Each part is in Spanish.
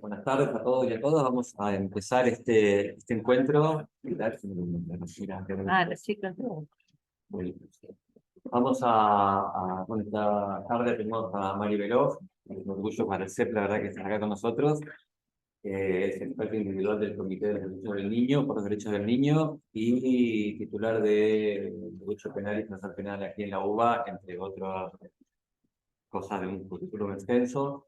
Buenas tardes a todos y a todas. Vamos a empezar este encuentro. Ah, las chicas. Vamos bueno, esta tarde tenemos a Mari Veloz, es un orgullo para el CEP, la verdad, que está acá con nosotros. Es experta individual del Comité de los Derechos del Niño, por los Derechos del Niño, y titular de Derecho Penal y Procesal Penal aquí en la UBA, entre otras cosas de un currículum extenso.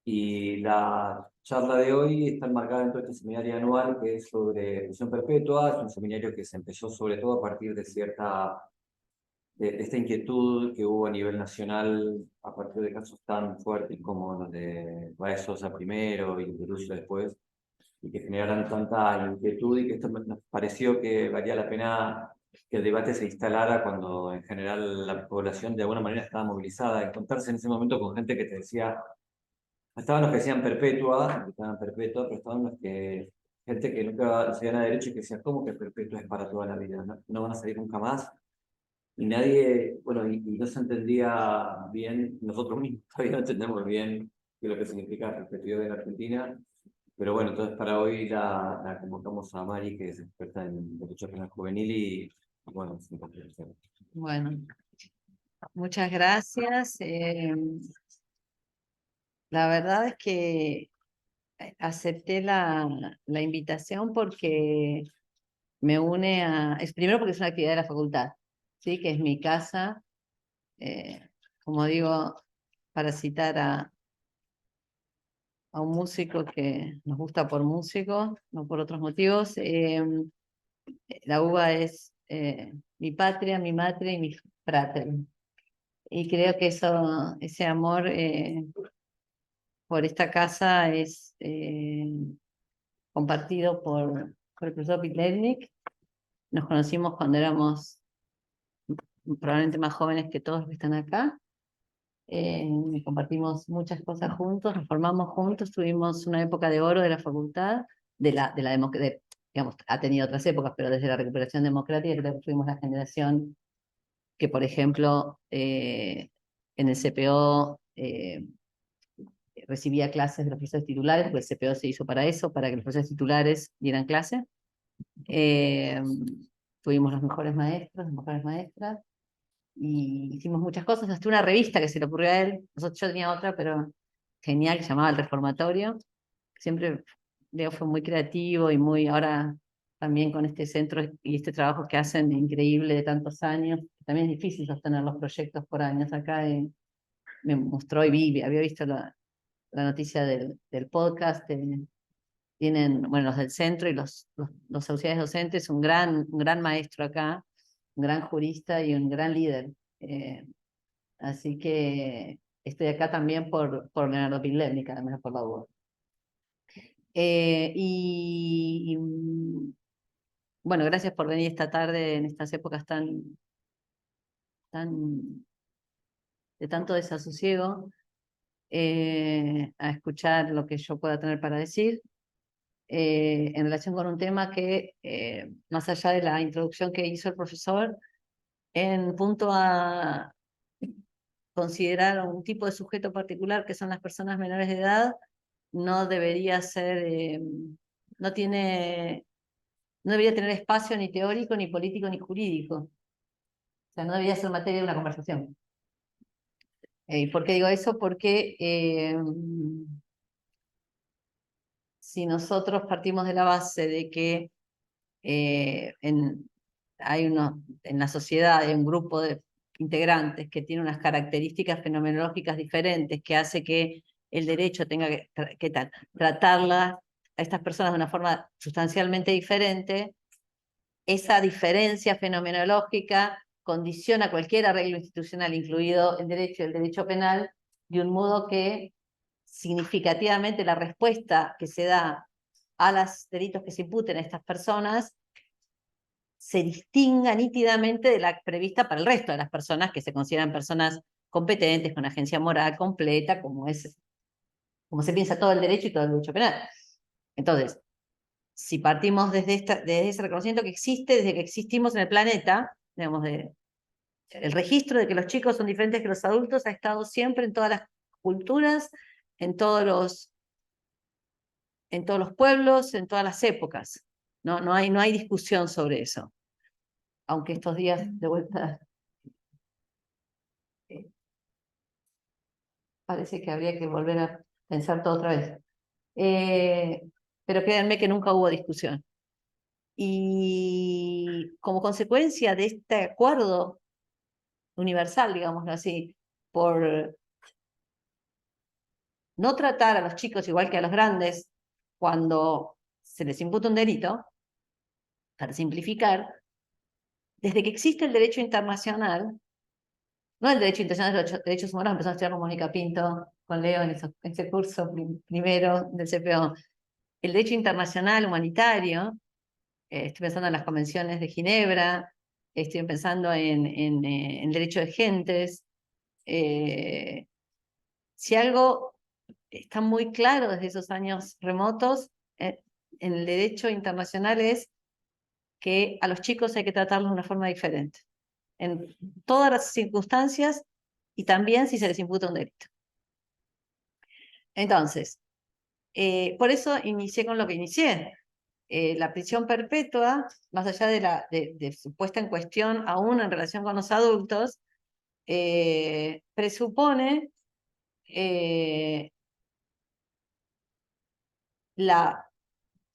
Y la charla de hoy está enmarcada dentro de este seminario anual que es sobre prisión perpetua. Es un seminario que se empezó sobre todo a partir de de esta inquietud que hubo a nivel nacional a partir de casos tan fuertes como los de Baez Sosa primero y Perugia después, y que generaran tanta inquietud, y que esto nos pareció que valía la pena que el debate se instalara cuando en general la población de alguna manera estaba movilizada. Encontrarse en ese momento con gente que te decía. Estaban los que decían perpetua, que estaban perpetua, pero estaban los que, gente que nunca se gana derecho y que decía, ¿cómo que perpetua es para toda la vida? No, no van a salir nunca más. Y nadie, bueno, y no se entendía bien, nosotros mismos todavía no entendemos bien qué es lo que significa perpetuidad en Argentina. Pero bueno, entonces para hoy la convocamos a Mari, que es experta en derecho penal juvenil, y bueno, sin complicaciones. Bueno, muchas gracias. La verdad es que acepté la invitación porque me une es primero porque es una actividad de la facultad, ¿sí? Que es mi casa, eh, como digo, para citar a un músico que nos gusta por músico, no por otros motivos. La UBA es mi patria, mi madre y mi fratria. Y creo que ese amor por esta casa es compartido por el profesor Pitlernik. Nos conocimos cuando éramos probablemente más jóvenes que todos los que están acá. Compartimos muchas cosas juntos, nos formamos juntos, tuvimos una época de oro de la facultad, digamos, ha tenido otras épocas, pero desde la recuperación democrática creo que fuimos la generación que, por ejemplo, en el CPO recibía clases de los profesores titulares, porque el CPO se hizo para eso, para que los profesores titulares dieran clase. Tuvimos los mejores maestros, las mejores maestras, y hicimos muchas cosas, hasta una revista que se le ocurrió a él. Yo tenía otra, pero genial, que se llamaba El Reformatorio. Siempre Leo fue muy creativo y ahora también con este centro y este trabajo que hacen increíble de tantos años. También es difícil sostener los proyectos por años. Acá me mostró y había visto la noticia del podcast. Tienen, bueno, los del centro y los auxiliares docentes, un gran maestro acá, un gran jurista y un gran líder. Así que estoy acá también por Leonardo Pinlénica, al menos por la UBA. Bueno, gracias por venir esta tarde en estas épocas tan de tanto desasosiego, a escuchar lo que yo pueda tener para decir. En relación con un tema que, más allá de la introducción que hizo el profesor, en punto a considerar un tipo de sujeto particular que son las personas menores de edad, no debería ser, no debería tener espacio ni teórico, ni político, ni jurídico. O sea, no debería ser materia de una conversación. ¿Y por qué digo eso? Porque si nosotros partimos de la base de que en la sociedad hay un grupo de integrantes que tiene unas características fenomenológicas diferentes que hace que el derecho tenga que tratarla a estas personas de una forma sustancialmente diferente, esa diferencia fenomenológica condiciona cualquier arreglo institucional, incluido el derecho penal, de un modo que significativamente la respuesta que se da a los delitos que se imputen a estas personas se distinga nítidamente de la prevista para el resto de las personas que se consideran personas competentes, con agencia moral completa, como se piensa todo el derecho y todo el derecho penal. Entonces, si partimos desde ese reconocimiento que existe, desde que existimos en el planeta, digamos, el registro de que los chicos son diferentes que los adultos ha estado siempre en todas las culturas, en todos los en todos los pueblos, en todas las épocas. No hay discusión sobre eso. Aunque estos días de vuelta parece que habría que volver a pensar todo otra vez. Pero créanme que nunca hubo discusión. Y como consecuencia de este acuerdo universal, digámoslo así, por no tratar a los chicos igual que a los grandes cuando se les imputa un delito, para simplificar, desde que existe el derecho internacional, no el derecho internacional de los derechos humanos, empezamos a estudiar con Mónica Pinto, con Leo en ese curso primero del CPO, el derecho internacional humanitario, estoy pensando en las convenciones de Ginebra, estoy pensando en el derecho de gentes. Si algo está muy claro desde esos años remotos, en el derecho internacional es que a los chicos hay que tratarlos de una forma diferente, en todas las circunstancias y también si se les imputa un delito. Entonces, por eso inicié con lo que inicié. La prisión perpetua, más allá de su puesta en cuestión aún en relación con los adultos, presupone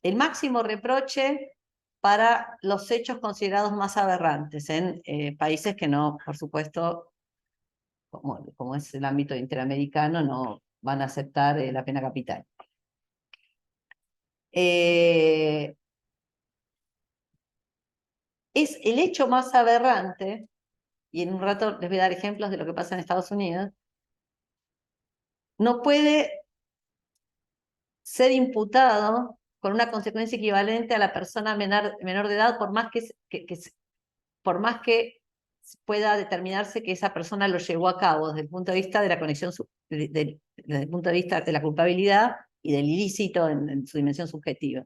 el máximo reproche para los hechos considerados más aberrantes en países que no, por supuesto, como es el ámbito interamericano, no van a aceptar la pena capital. Es el hecho más aberrante, y en un rato les voy a dar ejemplos de lo que pasa en Estados Unidos, no puede ser imputado con una consecuencia equivalente a la persona menor de edad, por más que pueda determinarse que esa persona lo llevó a cabo desde el punto de vista de la conexión, desde el punto de vista de la culpabilidad y del ilícito en su dimensión subjetiva.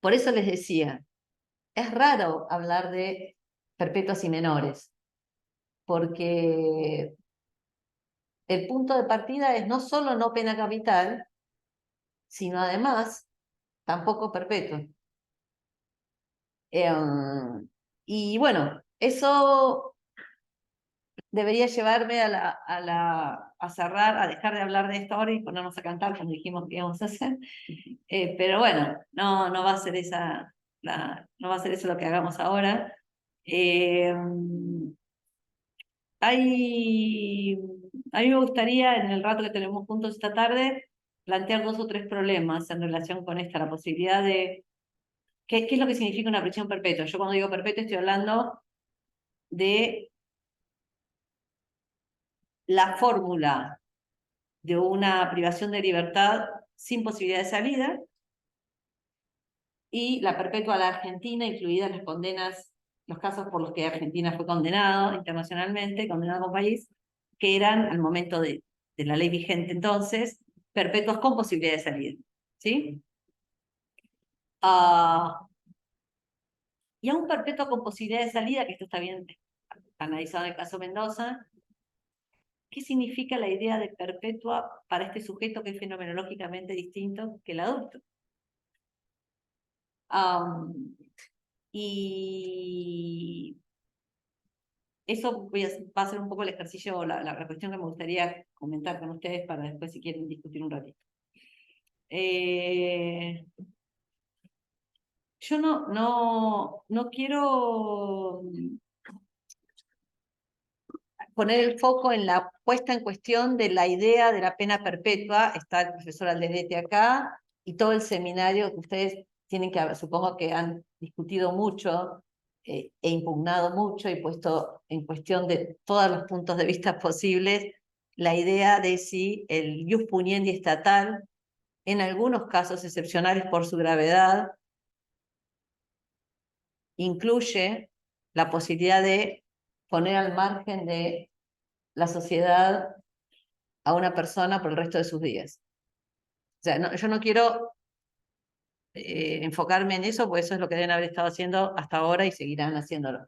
Por eso les decía, es raro hablar de perpetuas y menores, porque el punto de partida es no solo no pena capital, sino además tampoco perpetua. Y bueno, eso debería llevarme a cerrar, a dejar de hablar de esto ahora y ponernos a cantar como dijimos que íbamos a hacer. Pero bueno, no va a ser no va a ser eso lo que hagamos ahora. Eh, a mí me gustaría, en el rato que tenemos juntos esta tarde, plantear 2 o 3 problemas en relación con esta, la posibilidad de ¿qué es lo que significa una prisión perpetua? Yo cuando digo perpetua estoy hablando de la fórmula de una privación de libertad sin posibilidad de salida y la perpetua a la Argentina, incluidas las condenas, los casos por los que Argentina fue condenado internacionalmente, condenado como país, que eran al momento de la ley vigente entonces, perpetuas con posibilidad de salida. ¿Sí? Y a un perpetuo con posibilidad de salida, que esto está bien analizado en el caso Mendoza, ¿qué significa la idea de perpetua para este sujeto que es fenomenológicamente distinto que el adulto? Y eso va a ser un poco el ejercicio, la cuestión que me gustaría comentar con ustedes para después, si quieren, discutir un ratito. Yo no quiero poner el foco en la puesta en cuestión de la idea de la pena perpetua. Está el profesor Alderete acá y todo el seminario que ustedes tienen que, supongo que han discutido mucho e impugnado mucho y puesto en cuestión de todos los puntos de vista posibles la idea de si el ius puniendi estatal, en algunos casos excepcionales por su gravedad, incluye la posibilidad de poner al margen de la sociedad a una persona por el resto de sus días. O sea, yo no quiero enfocarme en eso, porque eso es lo que deben haber estado haciendo hasta ahora y seguirán haciéndolo.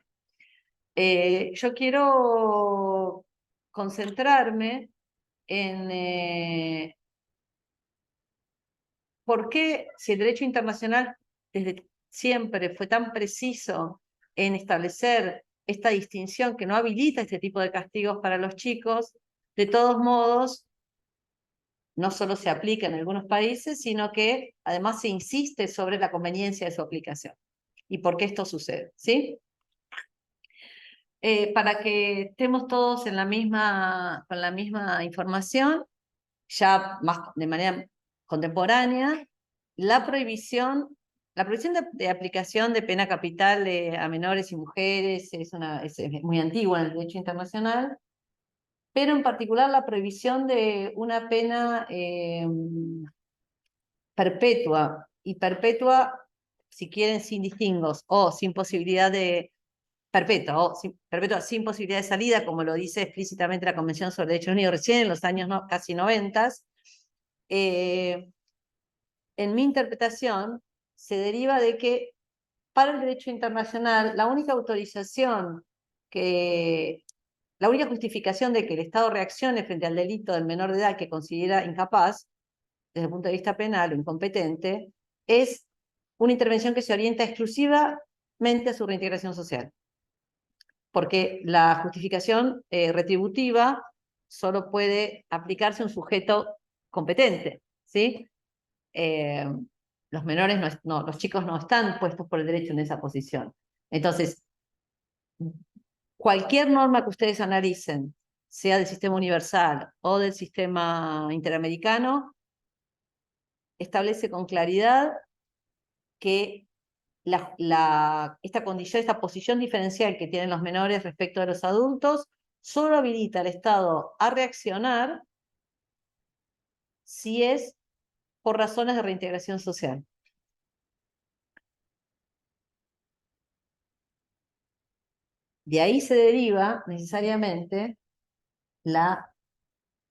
Yo quiero concentrarme en ¿por qué, si el derecho internacional desde siempre fue tan preciso en establecer esta distinción que no habilita este tipo de castigos para los chicos, de todos modos, no solo se aplica en algunos países, sino que además se insiste sobre la conveniencia de su aplicación? ¿Y por qué esto sucede? ¿Sí? Para que estemos todos en con la misma información, ya más de manera contemporánea, la prohibición de aplicación de pena capital a menores y mujeres es muy antigua en el derecho internacional, pero en particular la prohibición de una pena perpetua, y perpetua, si quieren, sin distingos, o sin posibilidad de perpetua, perpetua sin posibilidad de salida, como lo dice explícitamente la Convención sobre Derechos Humanos recién en los años casi 90. En mi interpretación, se deriva de que para el derecho internacional la única autorización la única justificación de que el Estado reaccione frente al delito del menor de edad que considera incapaz, desde el punto de vista penal o incompetente, es una intervención que se orienta exclusivamente a su reintegración social. Porque la justificación retributiva solo puede aplicarse a un sujeto competente, ¿sí? Los menores los chicos no están puestos por el derecho en esa posición. Entonces, cualquier norma que ustedes analicen, sea del sistema universal o del sistema interamericano, establece con claridad que esta posición diferencial que tienen los menores respecto a los adultos solo habilita al Estado a reaccionar si es por razones de reintegración social. De ahí se deriva necesariamente la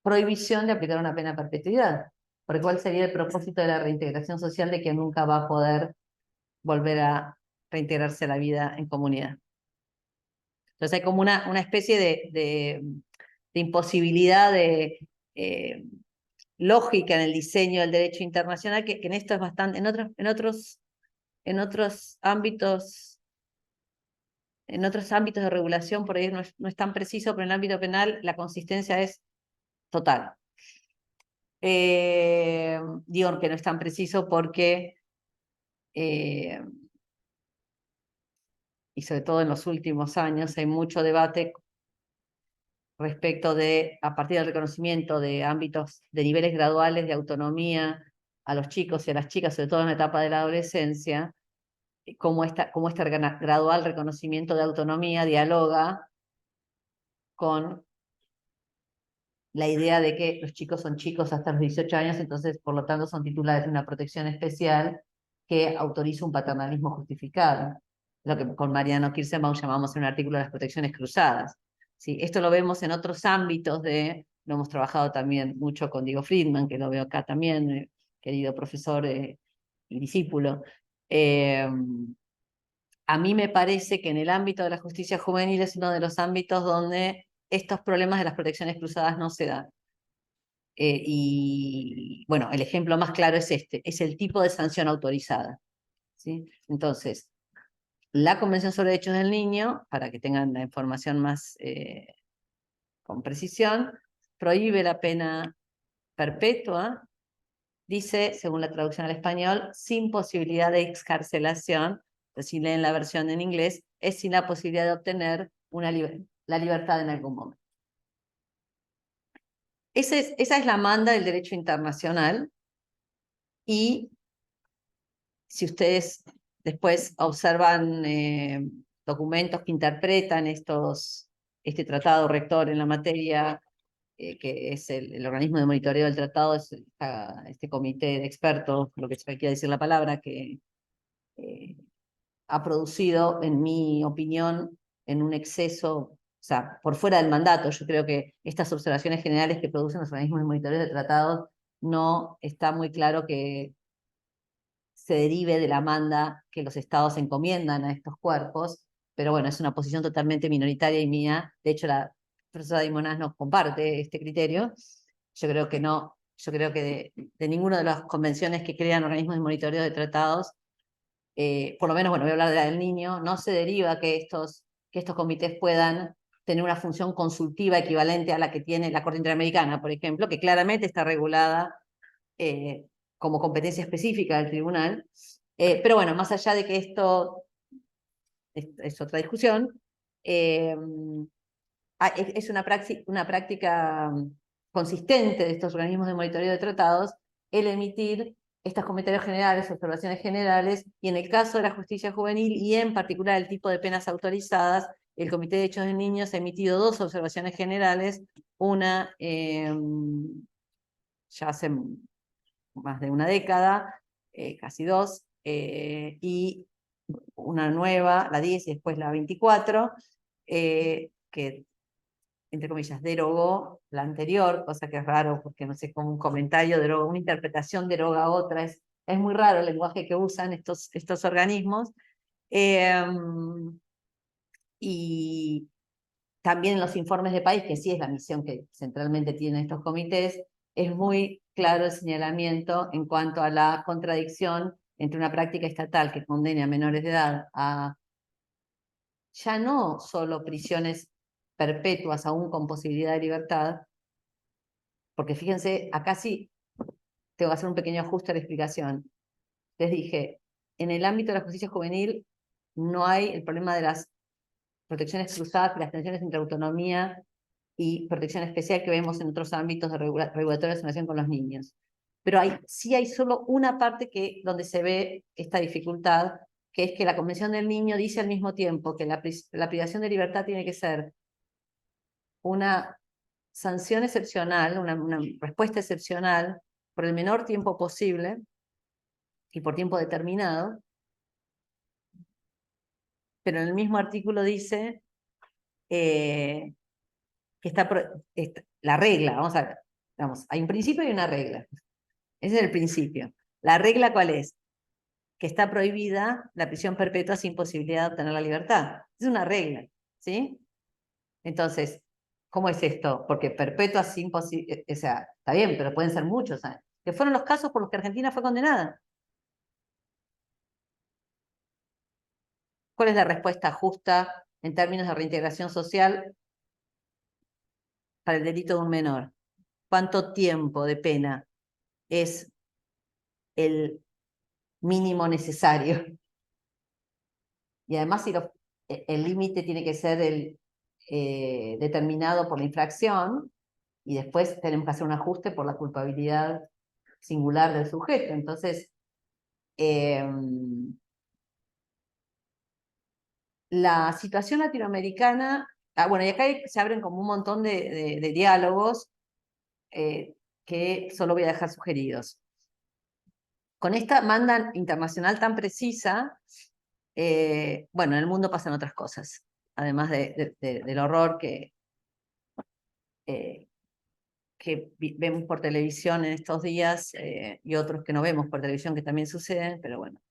prohibición de aplicar una pena de perpetuidad. Porque ¿cuál sería el propósito de la reintegración social de que nunca va a poder volver a reintegrarse a la vida en comunidad? Entonces hay como una especie de imposibilidad de lógica en el diseño del derecho internacional que en esto es bastante, en otros ámbitos de regulación por ahí no es tan preciso, pero en el ámbito penal la consistencia es total. Digo que no es tan preciso porque, y sobre todo en los últimos años, hay mucho debate respecto de, a partir del reconocimiento de ámbitos, de niveles graduales de autonomía a los chicos y a las chicas, sobre todo en la etapa de la adolescencia, cómo este gradual reconocimiento de autonomía dialoga con la idea de que los chicos son chicos hasta los 18 años, entonces por lo tanto son titulares de una protección especial que autoriza un paternalismo justificado, lo que con Mariano Kirschenbaum llamamos en un artículo las protecciones cruzadas. ¿Sí? Esto lo vemos en otros ámbitos lo hemos trabajado también mucho con Diego Friedman, que lo veo acá también, querido profesor y discípulo. A mí me parece que en el ámbito de la justicia juvenil es uno de los ámbitos donde estos problemas de las protecciones cruzadas no se dan. Y bueno, el ejemplo más claro es es el tipo de sanción autorizada. ¿Sí? Entonces, la Convención sobre Derechos del Niño, para que tengan la información más con precisión, prohíbe la pena perpetua, dice, según la traducción al español, sin posibilidad de excarcelación, si leen la versión en inglés, es sin la posibilidad de obtener la libertad en algún momento. Esa es la manda del derecho internacional, y si ustedes después observan documentos que interpretan este tratado rector en la materia, que es el organismo de monitoreo del tratado, es este comité de expertos, lo que quiera decir la palabra, que ha producido, en mi opinión, en un exceso, o sea, por fuera del mandato. Yo creo que estas observaciones generales que producen los organismos de monitoreo de tratados no está muy claro que se derive de la manda que los estados encomiendan a estos cuerpos, pero bueno, es una posición totalmente minoritaria y mía. De hecho, la profesora Dimonás no comparte este criterio. Yo creo que no, yo creo que de ninguna de las convenciones que crean organismos de monitoreo de tratados, por lo menos, bueno, voy a hablar de la del niño, no se deriva que estos comités puedan tener una función consultiva equivalente a la que tiene la Corte Interamericana, por ejemplo, que claramente está regulada como competencia específica del tribunal. Pero bueno, más allá de que esto es otra discusión, es una práctica consistente de estos organismos de monitoreo de tratados el emitir estos comentarios generales, observaciones generales, y en el caso de la justicia juvenil y en particular el tipo de penas autorizadas, el Comité de Derechos del Niño ha emitido 2 observaciones generales, una ya hace más de una década, casi 2, y una nueva, la 10 y después la 24, que, entre comillas, derogó la anterior, cosa que es raro porque no sé, como un comentario deroga, una interpretación deroga otra, es muy raro el lenguaje que usan estos organismos. Y también en los informes de país, que sí es la misión que centralmente tienen estos comités, es muy claro el señalamiento en cuanto a la contradicción entre una práctica estatal que condene a menores de edad a ya no solo prisiones perpetuas aún con posibilidad de libertad, porque fíjense, acá sí tengo que hacer un pequeño ajuste a la explicación. Les dije, en el ámbito de la justicia juvenil no hay el problema de las protecciones cruzadas y las tensiones entre autonomía y protección especial que vemos en otros ámbitos de regulatorios en relación con los niños. Pero sí hay solo una parte donde se ve esta dificultad, que es que la Convención del Niño dice al mismo tiempo que la privación de libertad tiene que ser una sanción excepcional, una respuesta excepcional por el menor tiempo posible y por tiempo determinado, pero en el mismo artículo dice que está la regla, vamos a ver, hay un principio y una regla. Ese es el principio. ¿La regla cuál es? Que está prohibida la prisión perpetua sin posibilidad de obtener la libertad. Es una regla, ¿sí? Entonces, ¿cómo es esto? Porque perpetua sin posibilidad, o sea, está bien, pero pueden ser muchos años. Que fueron los casos por los que Argentina fue condenada. ¿Cuál es la respuesta justa en términos de reintegración social para el delito de un menor? ¿Cuánto tiempo de pena es el mínimo necesario? Y además, si el límite tiene que ser determinado por la infracción, y después tenemos que hacer un ajuste por la culpabilidad singular del sujeto. Entonces, la situación latinoamericana, bueno, y acá se abren como un montón de diálogos que solo voy a dejar sugeridos. Con esta manda internacional tan precisa, bueno, en el mundo pasan otras cosas, además del horror que vemos por televisión en estos días y otros que no vemos por televisión que también suceden, pero bueno,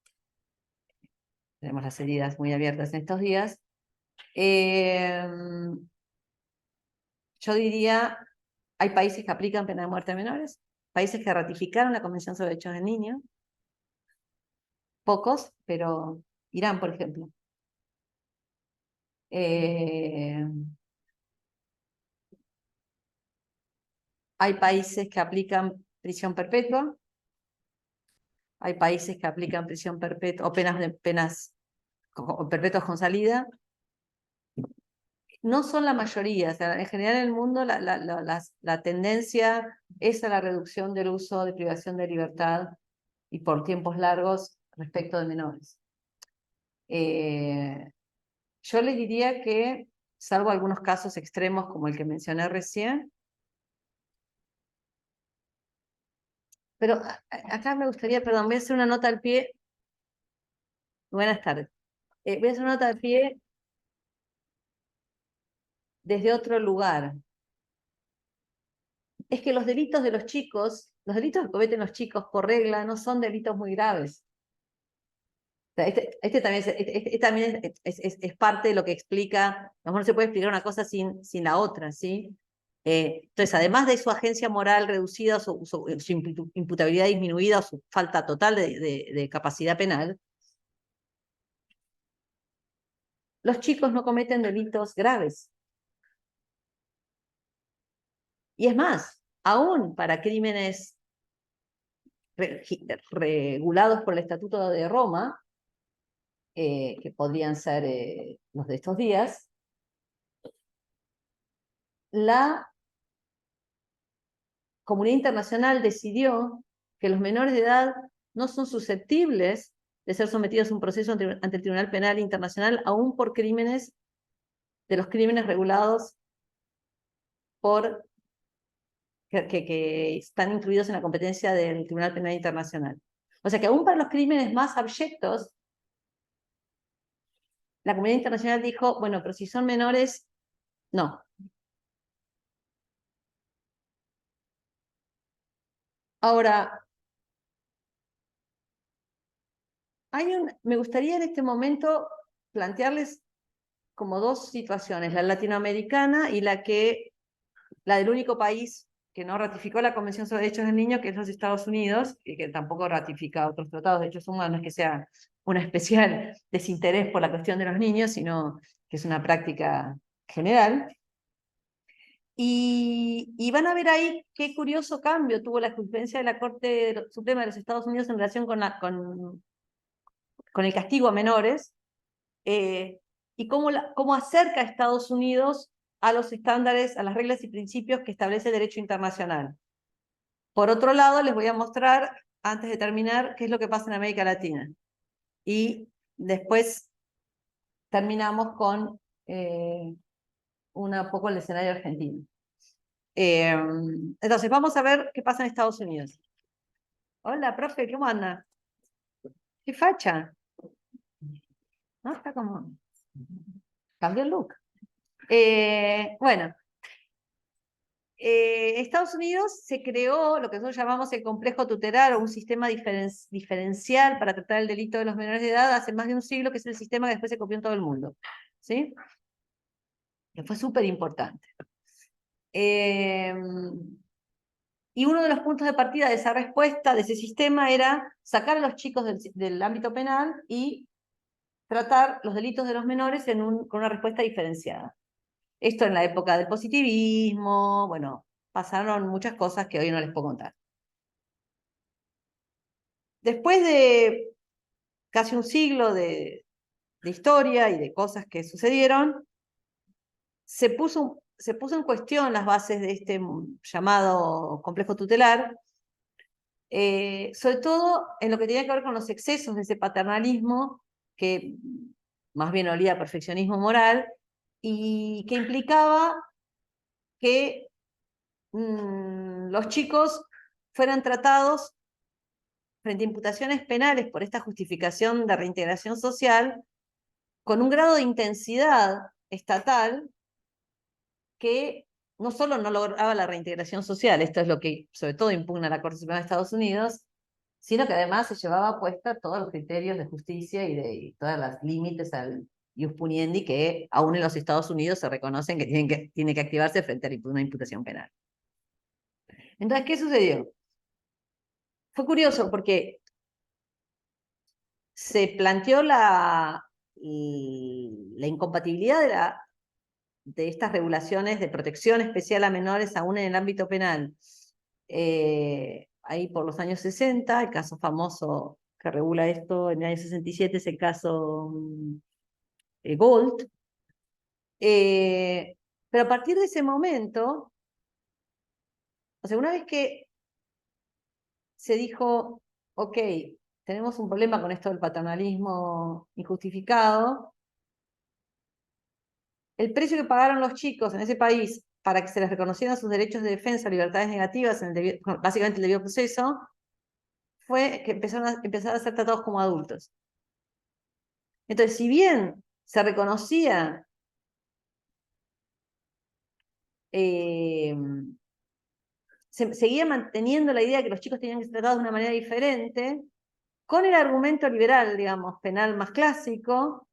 tenemos las heridas muy abiertas en estos días. Yo diría, hay países que aplican pena de muerte a menores, países que ratificaron la Convención sobre Derechos del Niño, pocos, pero Irán, por ejemplo. Hay países que aplican prisión perpetua, hay países que aplican prisión perpetua o penas perpetuas con salida. No son la mayoría, o sea, en general en el mundo la tendencia es a la reducción del uso de privación de libertad y por tiempos largos respecto de menores. Yo les diría que, salvo algunos casos extremos como el que mencioné recién, pero acá me gustaría, perdón, voy a hacer una nota al pie. Buenas tardes. Voy a hacer una nota al pie desde otro lugar. Es que los delitos de los chicos, los delitos que cometen los chicos por regla no son delitos muy graves. O sea, también es parte de lo que explica, a lo mejor no se puede explicar una cosa sin la otra, ¿sí? Entonces, además de su agencia moral reducida, su imputabilidad disminuida, o su falta total de capacidad penal, los chicos no cometen delitos graves. Y es más, aún para crímenes regulados por el Estatuto de Roma, que podrían ser los de estos días, la comunidad internacional decidió que los menores de edad no son susceptibles de ser sometidos a un proceso ante el Tribunal Penal Internacional, aún por crímenes, de los crímenes regulados por que están incluidos en la competencia del Tribunal Penal Internacional. O sea que aún para los crímenes más abyectos, la comunidad internacional dijo, bueno, pero si son menores, no. Ahora, me gustaría en este momento plantearles como dos situaciones, la latinoamericana y la del único país que no ratificó la Convención sobre Derechos del Niño, que es los Estados Unidos, y que tampoco ratifica otros tratados de derechos humanos, que sea un especial desinterés por la cuestión de los niños, sino que es una práctica general. Y van a ver ahí qué curioso cambio tuvo la jurisprudencia de la Corte Suprema de los Estados Unidos en relación con el castigo a menores, y cómo acerca a Estados Unidos a los estándares, a las reglas y principios que establece el derecho internacional. Por otro lado, les voy a mostrar, antes de terminar, qué es lo que pasa en América Latina. Y después terminamos con un poco el escenario argentino. Entonces, vamos a ver qué pasa en Estados Unidos. Hola, profe, ¿cómo anda? ¿Qué facha? ¿No? Está como... Cambió el look. Bueno, Estados Unidos se creó lo que nosotros llamamos el complejo tutelar o un sistema diferencial para tratar el delito de los menores de edad hace más de un siglo, que es el sistema que después se copió en todo el mundo. ¿Sí? Que fue súper importante. Y uno de los puntos de partida de esa respuesta, de ese sistema, era sacar a los chicos del ámbito penal y tratar los delitos de los menores con una respuesta diferenciada. Esto en la época del positivismo, bueno, pasaron muchas cosas que hoy no les puedo contar. Después de casi un siglo de historia y de cosas que sucedieron, se puso en cuestión las bases de este llamado complejo tutelar, sobre todo en lo que tenía que ver con los excesos de ese paternalismo que más bien olía a perfeccionismo moral y que implicaba que los chicos fueran tratados frente a imputaciones penales por esta justificación de reintegración social con un grado de intensidad estatal que no solo no lograba la reintegración social, esto es lo que sobre todo impugna la Corte Suprema de Estados Unidos, sino que además se llevaba puesta todos los criterios de justicia y todos los límites al ius puniendi que aún en los Estados Unidos se reconocen que tiene que activarse frente a una imputación penal. Entonces, ¿qué sucedió? Fue curioso porque se planteó la incompatibilidad de estas regulaciones de protección especial a menores aún en el ámbito penal. Ahí por los años 60, el caso famoso que regula esto en el año 67 es el caso Gold. Pero a partir de ese momento, o sea, una vez que se dijo, ok, tenemos un problema con esto del paternalismo injustificado, el precio que pagaron los chicos en ese país para que se les reconocieran sus derechos de defensa, libertades negativas, básicamente el debido proceso, fue que empezaron a ser tratados como adultos. Entonces, si bien se reconocía seguía manteniendo la idea de que los chicos tenían que ser tratados de una manera diferente, con el argumento liberal, digamos, penal más clásico,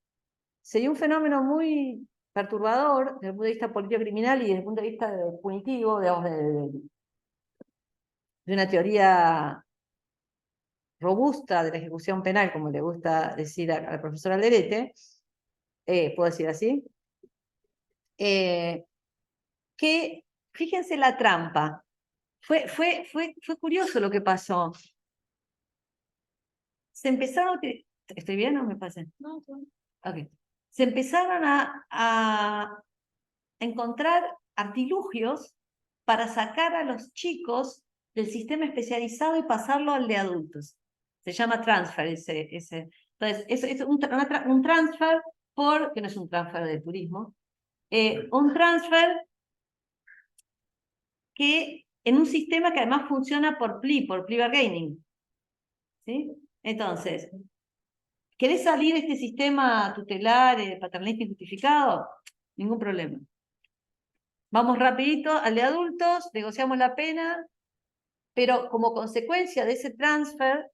se dio un fenómeno muy perturbador desde el punto de vista político-criminal y desde el punto de vista punitivo, digamos, de una teoría robusta de la ejecución penal, como le gusta decir a la profesora Alderete, ¿puedo decir así? Que, fíjense la trampa, fue curioso lo que pasó. Se empezaron a... ¿Estoy bien o me pasé? No, okay. Se empezaron a encontrar artilugios para sacar a los chicos del sistema especializado y pasarlo al de adultos. Se llama transfer ese. Entonces, es un transfer que no es un transfer de turismo, un transfer que en un sistema que además funciona por plea bargaining. ¿Sí? Entonces, ¿querés salir de este sistema tutelar, paternalista injustificado? Ningún problema. Vamos rapidito al de adultos, negociamos la pena, pero como consecuencia de ese transfer,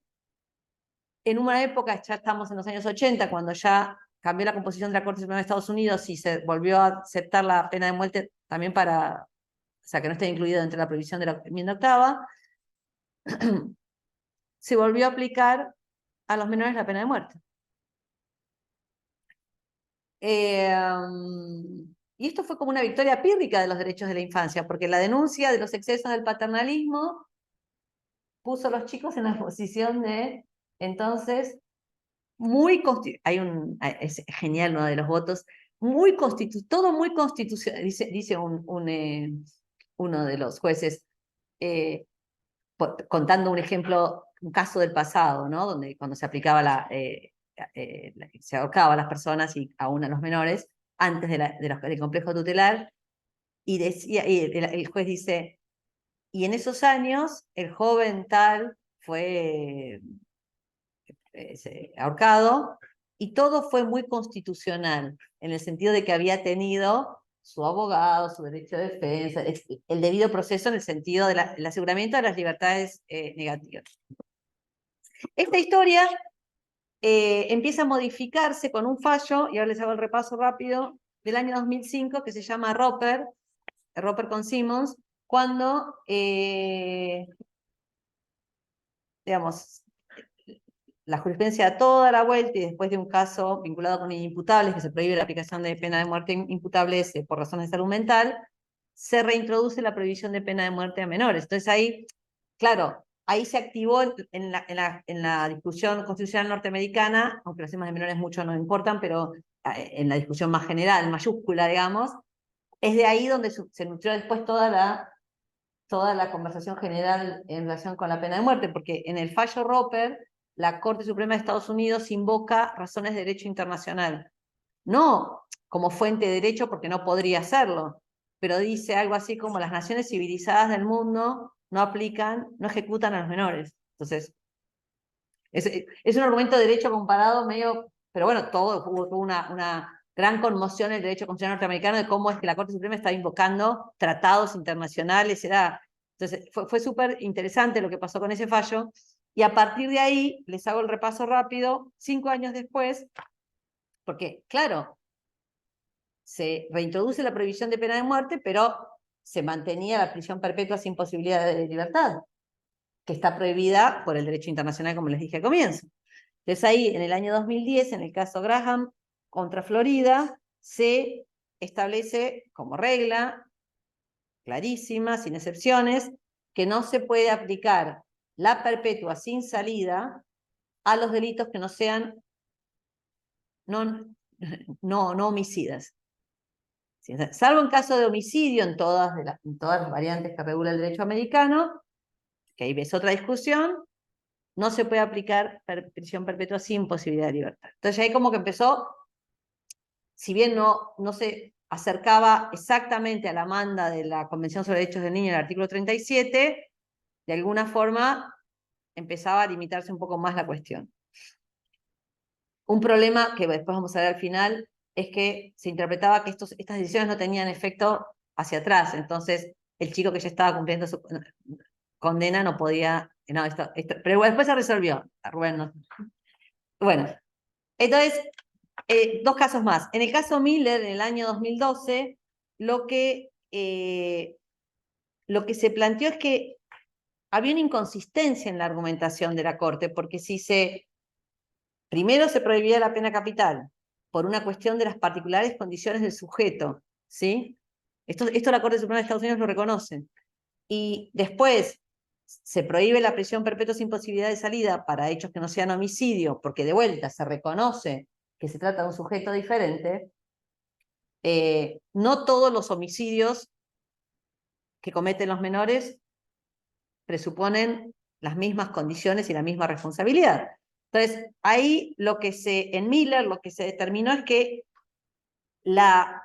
en una época, ya estamos en los años 80, cuando ya cambió la composición de la Corte Suprema de Estados Unidos y se volvió a aceptar la pena de muerte también para, o sea, que no esté incluido entre la prohibición de la enmienda octava, se volvió a aplicar a los menores la pena de muerte. Y esto fue como una victoria pírrica de los derechos de la infancia, porque la denuncia de los excesos del paternalismo puso a los chicos en la posición de, entonces, es genial uno de los votos, todo muy constitucional, dice uno de los jueces, contando un ejemplo, un caso del pasado, ¿no? Donde cuando se aplicaba se ahorcaba a las personas y aún a los menores, antes del complejo tutelar, y el juez dice, y en esos años el joven tal fue ahorcado, y todo fue muy constitucional, en el sentido de que había tenido su abogado, su derecho de defensa, el debido proceso en el sentido del aseguramiento de las libertades negativas. Esta historia empieza a modificarse con un fallo, y ahora les hago el repaso rápido, del año 2005, que se llama Roper con Simmons, cuando, digamos, la jurisprudencia da toda la vuelta y después de un caso vinculado con inimputables, que se prohíbe la aplicación de pena de muerte imputables por razones de salud mental, se reintroduce la prohibición de pena de muerte a menores. Entonces ahí, claro, ahí se activó en la discusión constitucional norteamericana, aunque los temas de menores mucho no importan, pero en la discusión más general, mayúscula, digamos, es de ahí donde se nutrió después toda la conversación general en relación con la pena de muerte, porque en el fallo Roper, la Corte Suprema de Estados Unidos invoca razones de derecho internacional. No como fuente de derecho, porque no podría hacerlo, pero dice algo así como las naciones civilizadas del mundo no ejecutan a los menores. Entonces, es un argumento de derecho comparado medio, pero bueno, hubo una gran conmoción en el derecho constitucional norteamericano de cómo es que la Corte Suprema estaba invocando tratados internacionales. Entonces, fue súper interesante lo que pasó con ese fallo, y a partir de ahí, les hago el repaso rápido, 5 años después, porque, claro, se reintroduce la prohibición de pena de muerte, pero se mantenía la prisión perpetua sin posibilidad de libertad, que está prohibida por el derecho internacional, como les dije al comienzo. Entonces ahí, en el año 2010, en el caso Graham contra Florida, se establece como regla clarísima, sin excepciones, que no se puede aplicar la perpetua sin salida a los delitos que no sean no homicidas. Salvo en caso de homicidio en todas las variantes que regula el derecho americano, que ahí ves otra discusión, no se puede aplicar prisión perpetua sin posibilidad de libertad. Entonces ahí como que empezó, si bien no se acercaba exactamente a la manda de la Convención sobre Derechos del Niño en el artículo 37, de alguna forma empezaba a limitarse un poco más la cuestión. Un problema que después vamos a ver al final es que se interpretaba que estas decisiones no tenían efecto hacia atrás, entonces el chico que ya estaba cumpliendo su condena no podía, pero después se resolvió, Rubén. Bueno, entonces Dos casos más. En el caso Miller, en el año 2012, lo que se planteó es que había una inconsistencia en la argumentación de la Corte, porque si primero se prohibía la pena capital por una cuestión de las particulares condiciones del sujeto, ¿sí? Esto la Corte Suprema de Estados Unidos lo reconoce. Y después se prohíbe la prisión perpetua sin posibilidad de salida para hechos que no sean homicidio, porque de vuelta se reconoce que se trata de un sujeto diferente. No todos los homicidios que cometen los menores presuponen las mismas condiciones y la misma responsabilidad. Entonces, ahí en Miller lo que se determinó es que la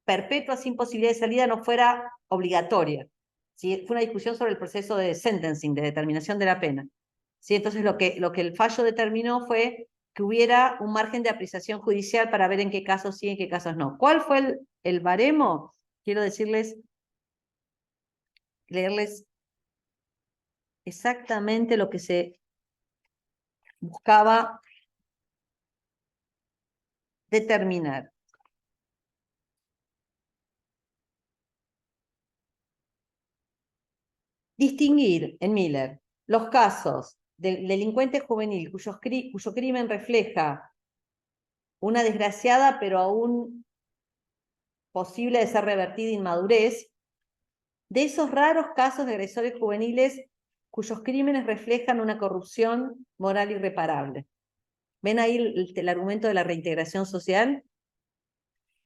perpetua sin posibilidad de salida no fuera obligatoria. ¿Sí? Fue una discusión sobre el proceso de sentencing, de determinación de la pena. ¿Sí? Entonces, lo que el fallo determinó fue que hubiera un margen de apreciación judicial para ver en qué casos sí y en qué casos no. ¿Cuál fue el baremo? Quiero leerles exactamente lo que se buscaba determinar. Distinguir en Miller los casos del delincuente juvenil cuyo crimen refleja una desgraciada pero aún posible de ser revertida inmadurez, de esos raros casos de agresores juveniles cuyos crímenes reflejan una corrupción moral irreparable. ¿Ven ahí el argumento de la reintegración social?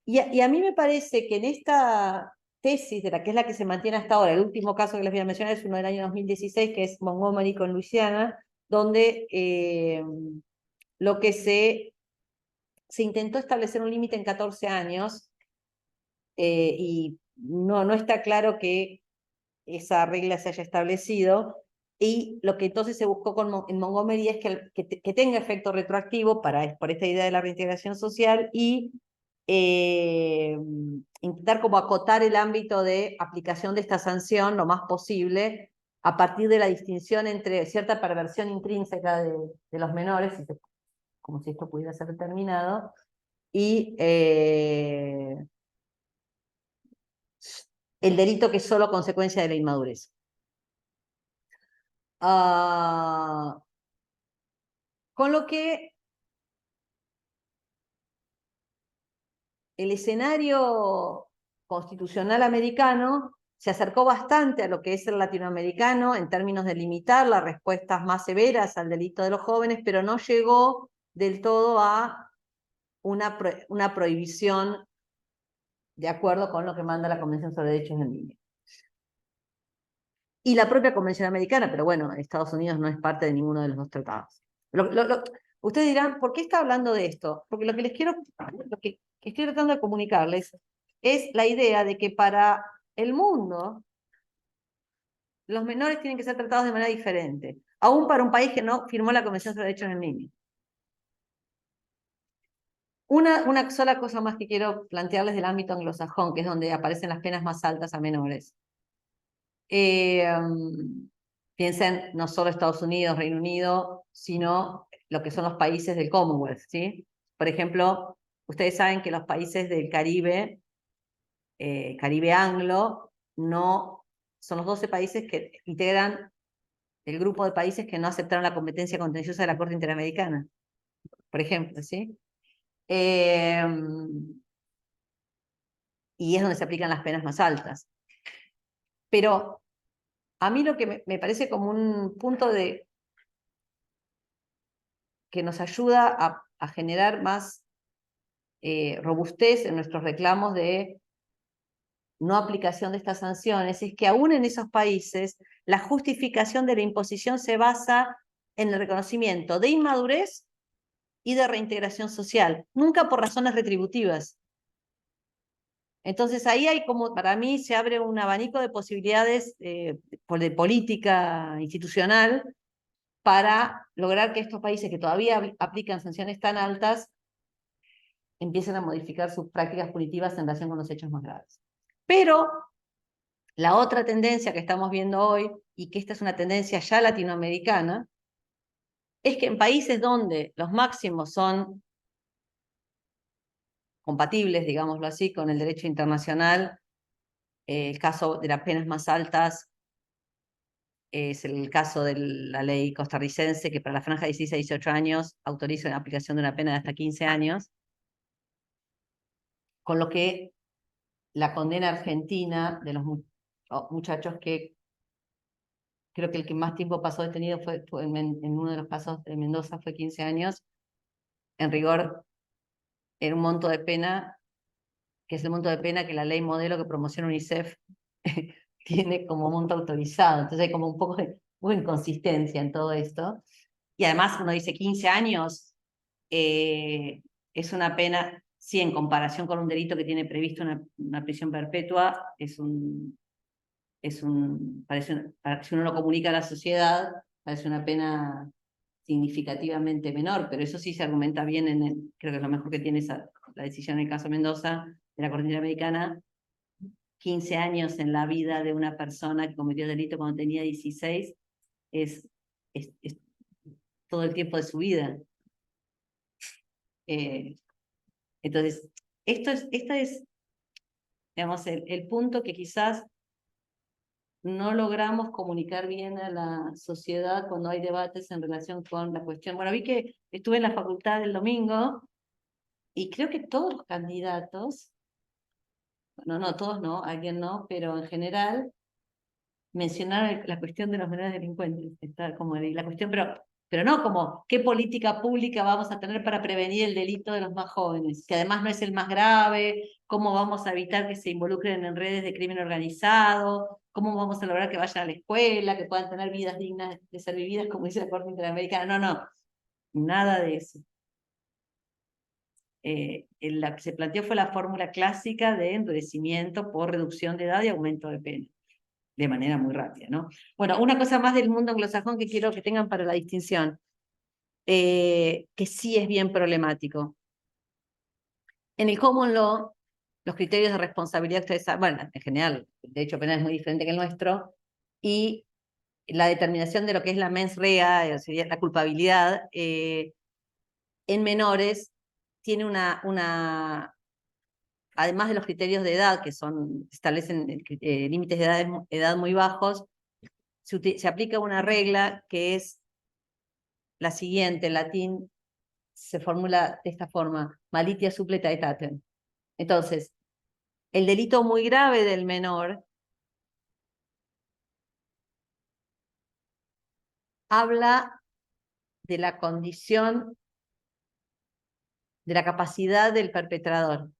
Y a mí me parece que en esta tesis, de la que es la que se mantiene hasta ahora, el último caso que les voy a mencionar es uno del año 2016, que es Montgomery con Luisiana, donde lo que se intentó establecer un límite en 14 años, y no está claro que esa regla se haya establecido, y lo que entonces se buscó en Montgomery es que tenga efecto retroactivo por esta idea de la reintegración social, y intentar como acotar el ámbito de aplicación de esta sanción lo más posible a partir de la distinción entre cierta perversión intrínseca de los menores, como si esto pudiera ser determinado, y el delito que es solo consecuencia de la inmadurez. Con lo que el escenario constitucional americano se acercó bastante a lo que es el latinoamericano en términos de limitar las respuestas más severas al delito de los jóvenes, pero no llegó del todo a una prohibición de acuerdo con lo que manda la Convención sobre Derechos del Niño. Y la propia Convención Americana, pero bueno, Estados Unidos no es parte de ninguno de los dos tratados. Ustedes dirán, ¿por qué está hablando de esto? Porque lo que estoy tratando de comunicarles es la idea de que para el mundo los menores tienen que ser tratados de manera diferente, aún para un país que no firmó la Convención sobre Derechos del Niño. Una sola cosa más que quiero plantearles del ámbito anglosajón, que es donde aparecen las penas más altas a menores. Piensen no solo Estados Unidos, Reino Unido, sino lo que son los países del Commonwealth, ¿sí? Por ejemplo, ustedes saben que los países del Caribe, Caribe anglo, no son los 12 países que integran el grupo de países que no aceptaron la competencia contenciosa de la Corte Interamericana, por ejemplo, ¿sí? Y es donde se aplican las penas más altas. Pero a mí lo que me parece como un punto que nos ayuda a generar más robustez en nuestros reclamos de no aplicación de estas sanciones es que aún en esos países la justificación de la imposición se basa en el reconocimiento de inmadurez y de reintegración social, nunca por razones retributivas. Entonces ahí hay como, para mí, se abre un abanico de posibilidades de política institucional para lograr que estos países que todavía aplican sanciones tan altas empiecen a modificar sus prácticas punitivas en relación con los hechos más graves. Pero la otra tendencia que estamos viendo hoy, y que esta es una tendencia ya latinoamericana, es que en países donde los máximos son compatibles, digámoslo así, con el derecho internacional. El caso de las penas más altas es el caso de la ley costarricense, que para la franja de 16 a 18 años autoriza la aplicación de una pena de hasta 15 años, con lo que la condena argentina de los muchachos que creo que el que más tiempo pasó detenido fue en uno de los casos de Mendoza fue 15 años, en rigor era un monto de pena, que es el monto de pena que la ley modelo que promociona UNICEF tiene como monto autorizado. Entonces hay como un poco de inconsistencia en todo esto. Y además uno dice 15 años, es una pena, sí, en comparación con un delito que tiene previsto una prisión perpetua, si uno lo comunica a la sociedad, parece una pena significativamente menor, pero eso sí se argumenta bien creo que es lo mejor que tiene la decisión en el caso Mendoza de la Corte Interamericana. 15 años en la vida de una persona que cometió delito cuando tenía 16 es todo el tiempo de su vida. Entonces, este es digamos, el punto que quizás no logramos comunicar bien a la sociedad cuando hay debates en relación con la cuestión. Bueno, vi que estuve en la facultad el domingo y creo que todos los candidatos, no todos no, alguien no, pero en general mencionaron la cuestión de los menores delincuentes. Está como la cuestión, pero no como qué política pública vamos a tener para prevenir el delito de los más jóvenes, que además no es el más grave, cómo vamos a evitar que se involucren en redes de crimen organizado, cómo vamos a lograr que vayan a la escuela, que puedan tener vidas dignas de ser vividas, como dice la Corte Interamericana. No, nada de eso. La que se planteó fue la fórmula clásica de endurecimiento por reducción de edad y aumento de pena, de manera muy rápida, ¿no? Bueno, una cosa más del mundo anglosajón que quiero que tengan para la distinción, que sí es bien problemático. En el common law, los criterios de responsabilidad, ustedes saben, bueno, en general, el derecho penal es muy diferente que el nuestro, y la determinación de lo que es la mens rea, sería la culpabilidad, en menores, tiene además de los criterios de edad, que establecen límites de edad muy bajos, se aplica una regla que es la siguiente, en latín se formula de esta forma: malitia suppleta aetatem. Entonces, el delito muy grave del menor habla de la condición, de la capacidad del perpetrador.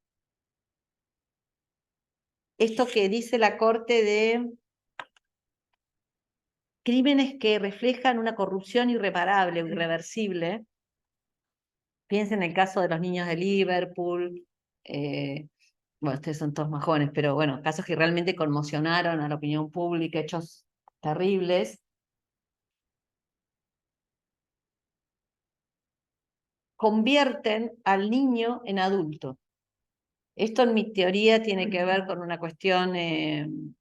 Esto que dice la Corte de crímenes que reflejan una corrupción irreparable o irreversible. Piensen en el caso de los niños de Liverpool, bueno, ustedes son todos más jóvenes, pero bueno, casos que realmente conmocionaron a la opinión pública, hechos terribles. Convierten al niño en adulto. Esto en mi teoría tiene que ver con una cuestión,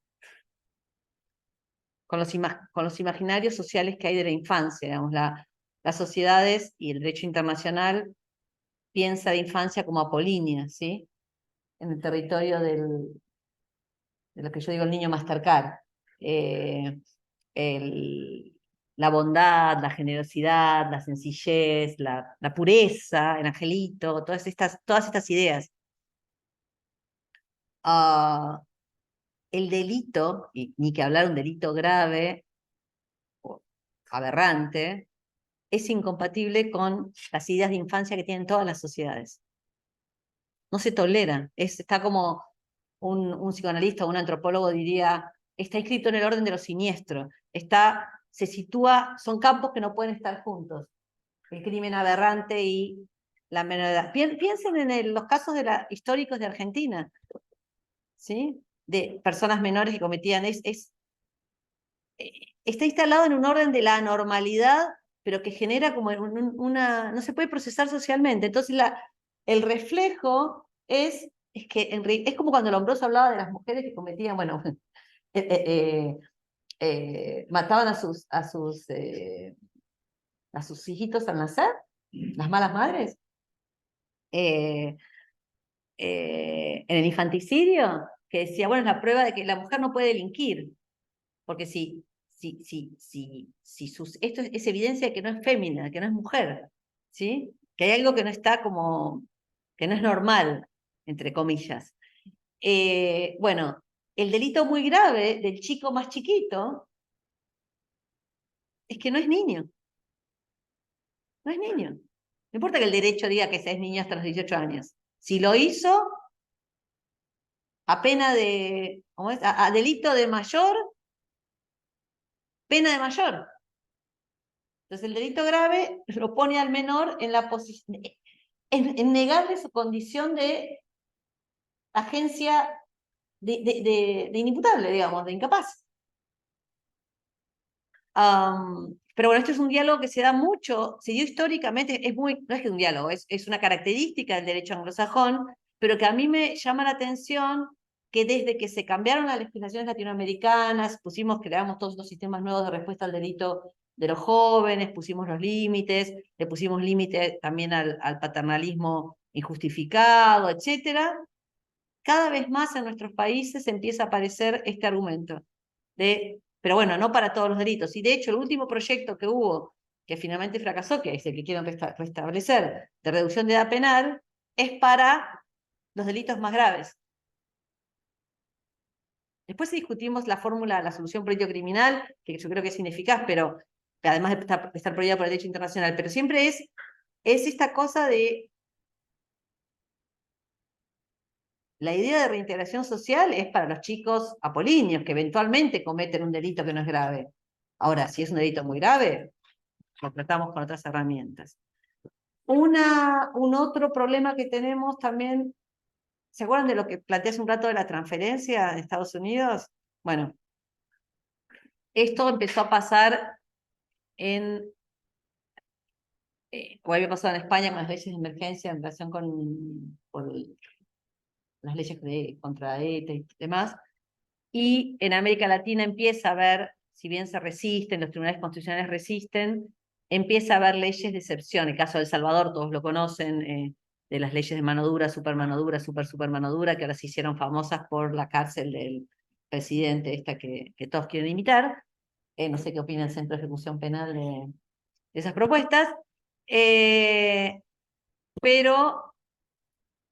con los imaginarios sociales que hay de la infancia. Digamos, las sociedades y el derecho internacional piensa de infancia como apolínea, ¿sí? En el territorio de lo que yo digo el niño Mastercard. La bondad, la generosidad, la sencillez, la pureza, el angelito, todas estas ideas. El delito, y ni que hablar un delito grave o aberrante, es incompatible con las ideas de infancia que tienen todas las sociedades. No se toleran. Está como un psicoanalista o un antropólogo diría, está inscrito en el orden de lo siniestro. Se sitúa, son campos que no pueden estar juntos. El crimen aberrante y la menor edad. Piensen en los casos históricos de Argentina, ¿sí? De personas menores que cometían. Está instalado en un orden de la anormalidad, pero que genera como no se puede procesar socialmente. Entonces el reflejo es como cuando Lombroso hablaba de las mujeres que cometían, bueno, mataban a sus hijitos al nacer, las malas madres. en el infanticidio, que decía, bueno, es la prueba de que la mujer no puede delinquir, porque esto es evidencia de que no es fémina, que no es mujer, ¿sí? Que hay algo que no está como, que no es normal, entre comillas. Bueno, el delito muy grave del chico más chiquito es que no es niño. No es niño. No importa que el derecho diga que es niño hasta los 18 años. Si lo hizo, a pena de, ¿cómo es? A delito de mayor, pena de mayor. Entonces el delito grave lo pone al menor en la posición, en negarle su condición de agencia de inimputable, digamos, de incapaz. Pero bueno, esto es un diálogo que se da mucho, se dio históricamente, no es que es un diálogo, es una característica del derecho anglosajón, pero que a mí me llama la atención que desde que se cambiaron las legislaciones latinoamericanas, creamos todos los sistemas nuevos de respuesta al delito de los jóvenes, pusimos los límites, le pusimos límite también al paternalismo injustificado, etcétera. Cada vez más en nuestros países empieza a aparecer este argumento pero bueno, no para todos los delitos. Y de hecho, el último proyecto que hubo, que finalmente fracasó, que es el que quieren restablecer, de reducción de edad penal, es para los delitos más graves. Después discutimos la fórmula, la solución político-criminal, que yo creo que es ineficaz, pero además de estar prohibida por el derecho internacional, pero siempre es esta cosa de la idea de reintegración social es para los chicos apolíneos que eventualmente cometen un delito que no es grave. Ahora, si es un delito muy grave, lo tratamos con otras herramientas. Un otro problema que tenemos también, ¿se acuerdan de lo que planteé hace un rato de la transferencia en Estados Unidos? Bueno, esto empezó a pasar o había pasado en España con las leyes de emergencia en relación con las leyes contra ETA y demás, y en América Latina empieza a haber, si bien se resisten, los tribunales constitucionales resisten, empieza a haber leyes de excepción. El caso de El Salvador, todos lo conocen, de las leyes de mano dura, super mano dura, super mano dura, que ahora se hicieron famosas por la cárcel del presidente, esta que todos quieren imitar. No sé qué opina el Centro de Ejecución Penal de esas propuestas. Pero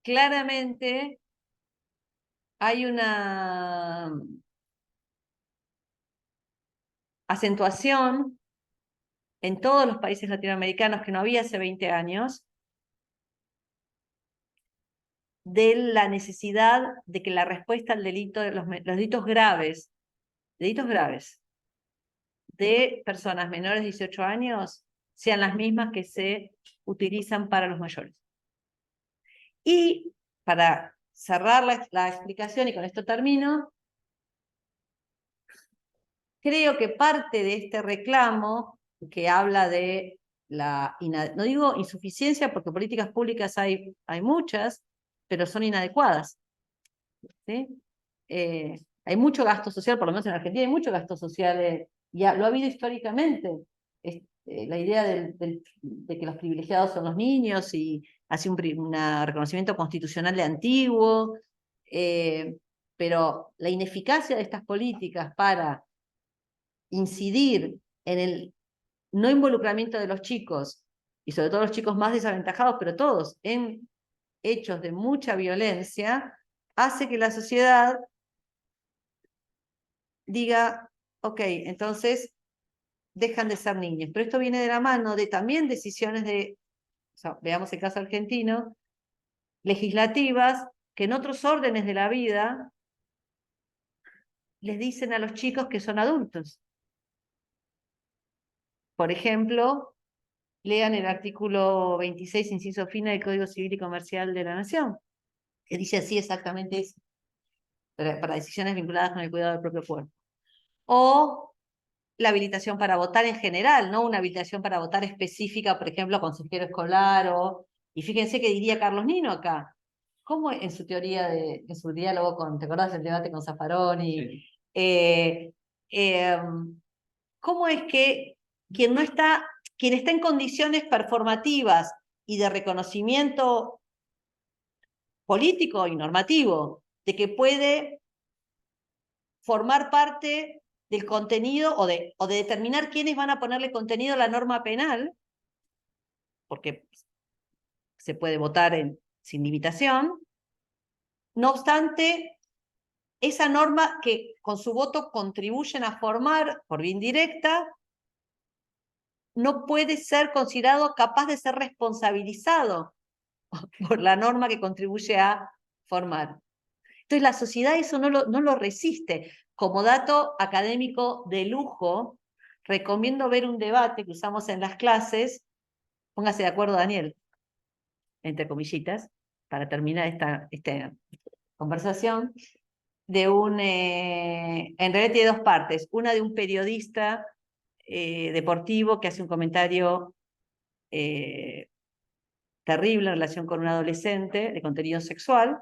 claramente hay una acentuación en todos los países latinoamericanos que no había hace 20 años, de la necesidad de que la respuesta al delito, los delitos graves de personas menores de 18 años sean las mismas que se utilizan para los mayores. Y para cerrar la explicación, y con esto termino, creo que parte de este reclamo que habla de no digo insuficiencia, porque políticas públicas hay muchas, pero son inadecuadas. ¿Sí? Hay mucho gasto social, por lo menos en Argentina hay mucho gasto social, lo ha habido históricamente. La idea de que los privilegiados son los niños y hace un reconocimiento constitucional de antiguo, pero la ineficacia de estas políticas para incidir en el no involucramiento de los chicos, y sobre todo los chicos más desaventajados, pero todos en hechos de mucha violencia, hace que la sociedad diga, ok, entonces dejan de ser niños. Pero esto viene de la mano de también decisiones veamos el caso argentino, legislativas, que en otros órdenes de la vida les dicen a los chicos que son adultos. Por ejemplo, lean el artículo 26, inciso fin del Código Civil y Comercial de la Nación, que dice así exactamente eso, para decisiones vinculadas con el cuidado del propio cuerpo. O la habilitación para votar en general, no una habilitación para votar específica, por ejemplo, consejero escolar y fíjense que diría Carlos Nino acá, ¿cómo en su teoría, en su diálogo ¿te acordás del debate con Zaffaroni? Sí. ¿Cómo es que quien está en condiciones performativas y de reconocimiento político y normativo, de que puede formar parte del contenido o de determinar quiénes van a ponerle contenido a la norma penal, porque se puede votar sin limitación. No obstante, esa norma que con su voto contribuyen a formar por vía indirecta, no puede ser considerado capaz de ser responsabilizado por la norma que contribuye a formar. Entonces la sociedad eso no lo resiste. Como dato académico de lujo, recomiendo ver un debate que usamos en las clases, póngase de acuerdo Daniel, entre comillitas, para terminar esta conversación, en realidad tiene dos partes, una de un periodista deportivo que hace un comentario terrible en relación con un adolescente de contenido sexual,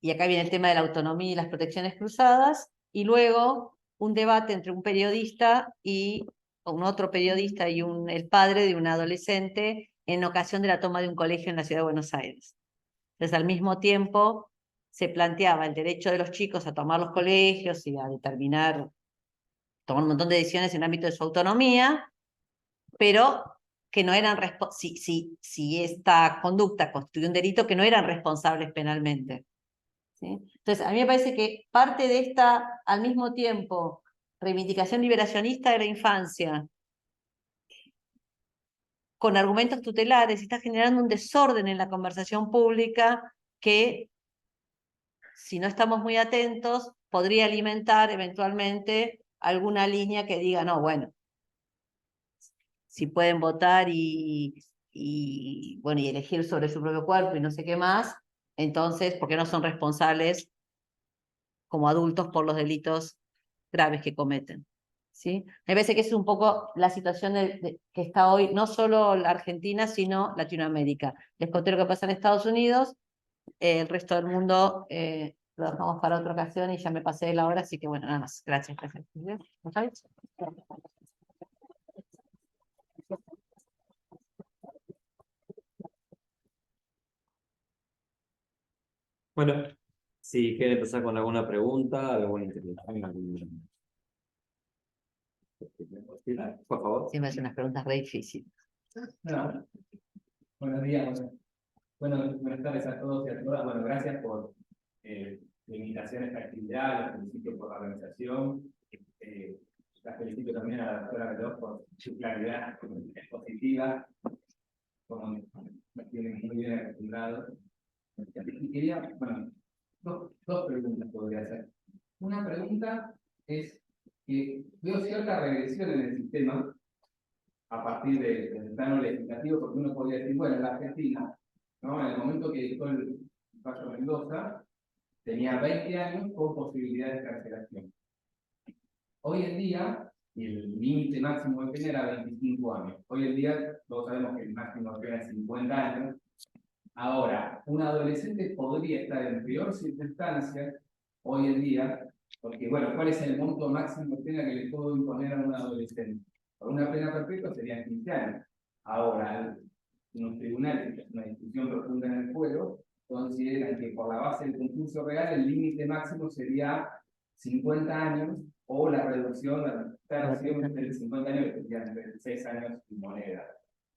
y acá viene el tema de la autonomía y las protecciones cruzadas, y luego un debate entre un periodista y un otro periodista y el padre de un adolescente en ocasión de la toma de un colegio en la ciudad de Buenos Aires. Entonces, al mismo tiempo, se planteaba el derecho de los chicos a tomar los colegios y a tomar un montón de decisiones en el ámbito de su autonomía, pero que no eran si esta conducta constituye un delito, que no eran responsables penalmente. ¿Sí? Entonces, a mí me parece que parte de esta, al mismo tiempo, reivindicación liberacionista de la infancia, con argumentos tutelares, está generando un desorden en la conversación pública que, si no estamos muy atentos, podría alimentar eventualmente alguna línea que diga, no, bueno, si pueden votar bueno, y elegir sobre su propio cuerpo y no sé qué más, entonces, ¿por qué no son responsables como adultos por los delitos graves que cometen? ¿Sí? Me parece que es un poco la situación que está hoy, no solo la Argentina, sino Latinoamérica. Les conté lo que pasa en Estados Unidos, el resto del mundo lo dejamos para otra ocasión y ya me pasé de la hora, así que bueno, nada más. Gracias. Gracias. Bueno, si quieren empezar con alguna pregunta, alguna intervención, por favor. Siempre hacen unas preguntas re difíciles. No. Buenos días, buenas tardes a todos y a todas. Bueno, gracias por la invitación a esta actividad, los felicito por la organización, las felicito también a la doctora Veloz por su claridad expositiva, como me tienen muy bien acostumbrados. Y quería, bueno, dos preguntas podría hacer. Una pregunta es que veo cierta regresión en el sistema a partir del plano legislativo, porque uno podría decir, bueno, en la Argentina, ¿no? En el momento que dictó el fallo Mendoza, tenía 20 años con posibilidad de excarcelación. Hoy en día, el límite máximo de pena era 25 años. Hoy en día, todos sabemos que el máximo de pena es 50 años. Ahora, un adolescente podría estar en peor circunstancia hoy en día, porque, bueno, ¿cuál es el monto máximo de pena que le puedo imponer a un adolescente? Por una pena perpetua serían 15 años. Ahora, los tribunales, que es una discusión profunda en el pueblo, consideran que por la base del concurso real el límite máximo sería 50 años o la reducción, la terción de 50 años, que serían 36 años y moneda,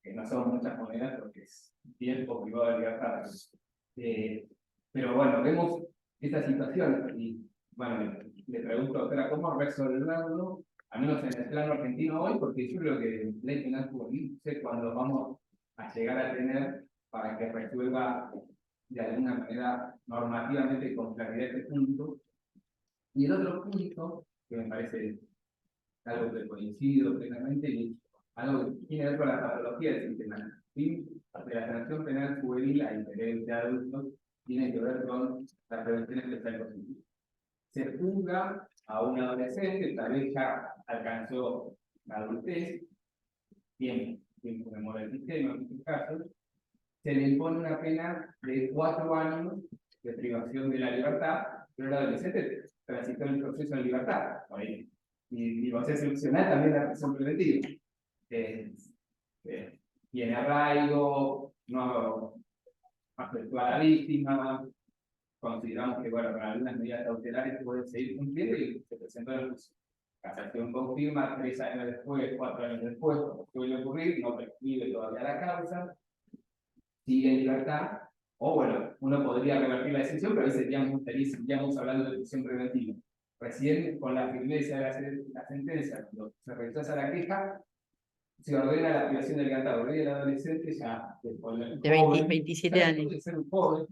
que no son muchas monedas porque es tiempo privado de libertad. Pero bueno, vemos esta situación y, bueno, le pregunto, doctora, ¿cómo resolverlo? Al menos en el plano argentino hoy, porque yo creo que ley penal juvenil, no sé cuándo vamos a llegar a tener para que resuelva de alguna manera normativamente con claridad este punto. Y el otro punto, que me parece algo que coincido plenamente, y algo que tiene que ver con la patología del sistema. ¿Sí? De la sanción penal juvenil a interés de adultos tiene que ver con la prevención especial positiva. Se juzga a un adolescente, tal vez ya alcanzó la adultez, tiempo conmemora el sistema en este caso, se le impone una pena de 4 años de privación de la libertad, pero el adolescente transitó el proceso de libertad. Y va a ser excepcional también la prisión preventiva. Tiene arraigo, no afectó a la víctima, consideramos que, bueno, para algunas medidas cautelares se pueden seguir cumpliendo y se presentó el juicio. Casación confirma 3 años después, 4 años después, como suele ocurrir, no prescribe todavía la causa, sigue en libertad, o bueno, uno podría revertir la decisión, pero ahí seguiríamos hablando de prisión preventiva. Recién, con la firmeza de la sentencia, cuando se rechaza la queja, se ordena la privación del libertad. Por ahí el adolescente ya, De 27 años. Puede ser un joven,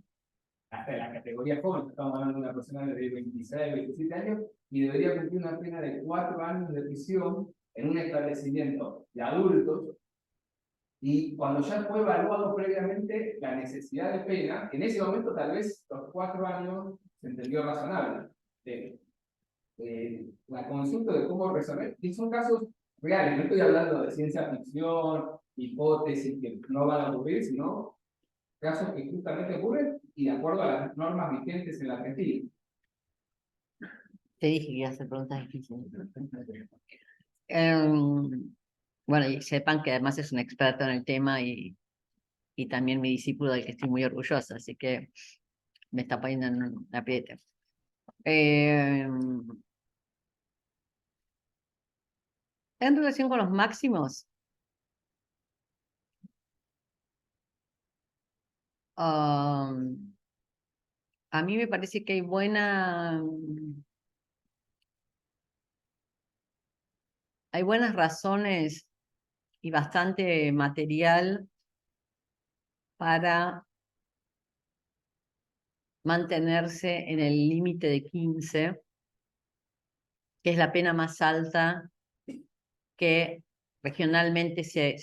hasta en la categoría joven, estamos hablando de una persona de 26, 27 años, y debería cumplir una pena de 4 años de prisión en un establecimiento de adultos, y cuando ya fue evaluado previamente la necesidad de pena, en ese momento tal vez los 4 años se entendió razonable. La consulta de cómo resolver, y son casos reales, no estoy hablando de ciencia ficción, hipótesis que no van a ocurrir, sino casos que justamente ocurren y de acuerdo a las normas vigentes en la Argentina. Te dije que iba a hacer preguntas difíciles. Bueno, y sepan que además es un experto en el tema y también mi discípulo del que estoy muy orgullosa, así que me está poniendo en un apriete. En relación con los máximos, a mí me parece que hay buenas razones y bastante material para mantenerse en el límite de 15, que es la pena más alta que regionalmente se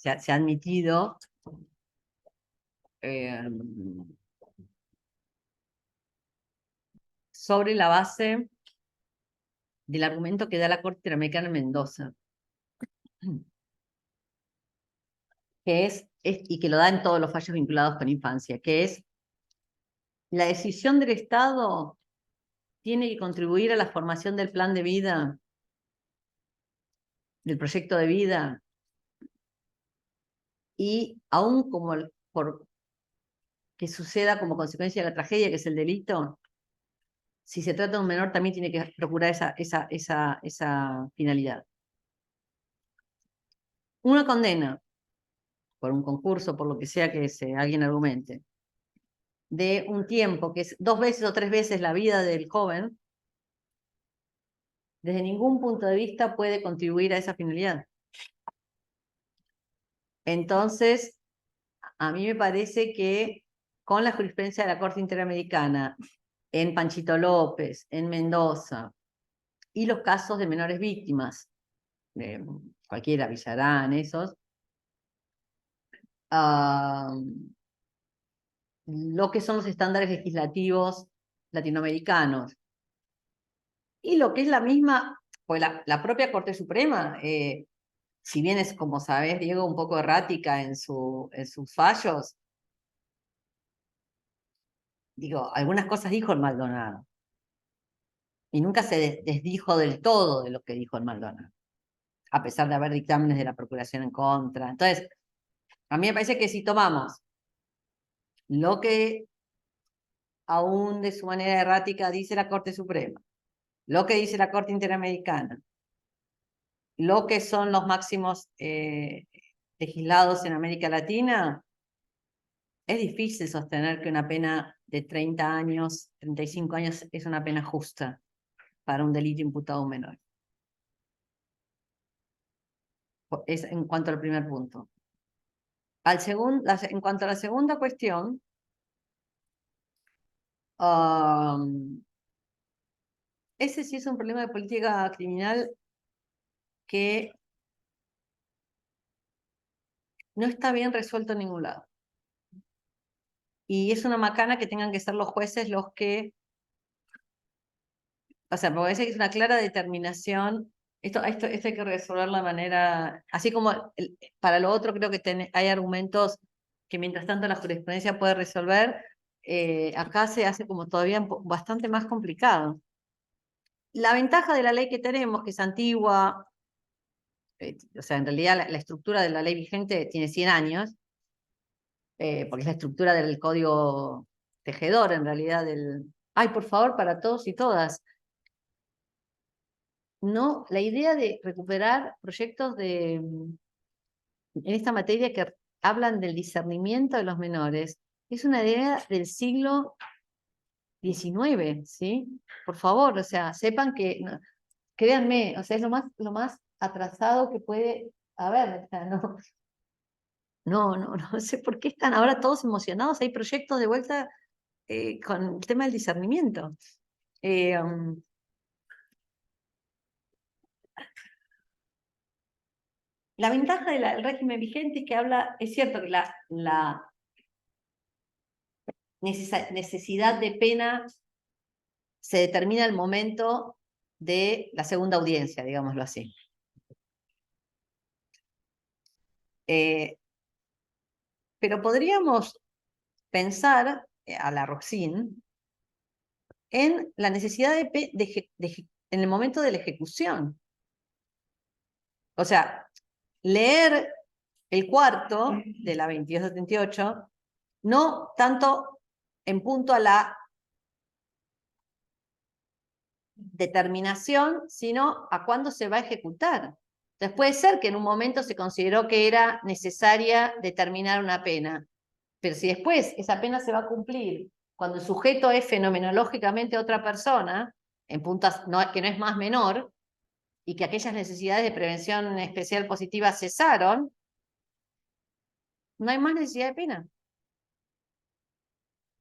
ha admitido sobre la base del argumento que da la Corte Interamericana en Mendoza, que y que lo da en todos los fallos vinculados con infancia, que es la decisión del Estado tiene que contribuir a la formación del plan de vida, del proyecto de vida, y aún como por que suceda como consecuencia de la tragedia, que es el delito, si se trata de un menor también tiene que procurar esa finalidad. Una condena por un concurso, por lo que sea que alguien argumente, de un tiempo que es 2 veces o 3 veces la vida del joven, desde ningún punto de vista puede contribuir a esa finalidad. Entonces, a mí me parece que con la jurisprudencia de la Corte Interamericana, en Panchito López, en Mendoza, y los casos de menores víctimas, de cualquiera, Villarán, esos, lo que son los estándares legislativos latinoamericanos, y lo que es la misma, pues la propia Corte Suprema, si bien es, como sabés, Diego, un poco errática en sus fallos, digo, algunas cosas dijo el Maldonado, y nunca se desdijo del todo de lo que dijo el Maldonado, a pesar de haber dictámenes de la Procuración en contra. Entonces, a mí me parece que si tomamos lo que aún de su manera errática dice la Corte Suprema, lo que dice la Corte Interamericana, lo que son los máximos legislados en América Latina, es difícil sostener que una pena de 30 años, 35 años es una pena justa para un delito imputado a un menor. Es en cuanto al primer punto. En cuanto a la segunda cuestión, ese sí es un problema de política criminal que no está bien resuelto en ningún lado. Y es una macana que tengan que ser los jueces los que... O sea, porque parece que es una clara determinación. Esto hay que resolverlo de manera... Así como para lo otro creo que hay argumentos que mientras tanto la jurisprudencia puede resolver, acá se hace como todavía bastante más complicado. La ventaja de la ley que tenemos, que es antigua, o sea, en realidad la estructura de la ley vigente tiene 100 años, porque es la estructura del código tejedor, en realidad, Ay, por favor, para todos y todas. No, la idea de recuperar proyectos en esta materia que hablan del discernimiento de los menores, es una idea del siglo XIX, ¿sí? Por favor, o sea, sepan que, créanme, o sea, es lo más atrasado que puede haber, o sea, no sé por qué están ahora todos emocionados, hay proyectos de vuelta con el tema del discernimiento. La ventaja del régimen vigente es que es cierto que la necesidad de pena se determina al momento de la segunda audiencia, digámoslo así. Pero podríamos pensar, a la Roxin, en la necesidad en el momento de la ejecución. O sea, leer el cuarto de la 2278, no tanto en punto a la determinación, sino a cuándo se va a ejecutar. Entonces puede ser que en un momento se consideró que era necesaria determinar una pena, pero si después esa pena se va a cumplir cuando el sujeto es fenomenológicamente otra persona, en puntos que no es más menor, y que aquellas necesidades de prevención especial positiva cesaron, no hay más necesidad de pena.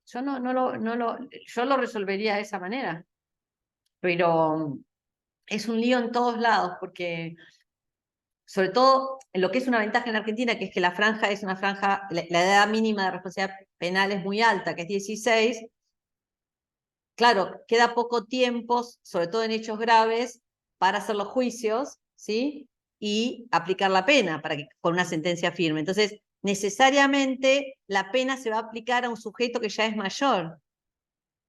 Yo yo lo resolvería de esa manera. Pero es un lío en todos lados, porque sobre todo en lo que es una ventaja en Argentina, que es que la franja es una franja, la edad mínima de responsabilidad penal es muy alta, que es 16, claro, queda poco tiempo, sobre todo en hechos graves, para hacer los juicios, ¿sí? Y aplicar la pena con una sentencia firme. Entonces, necesariamente la pena se va a aplicar a un sujeto que ya es mayor.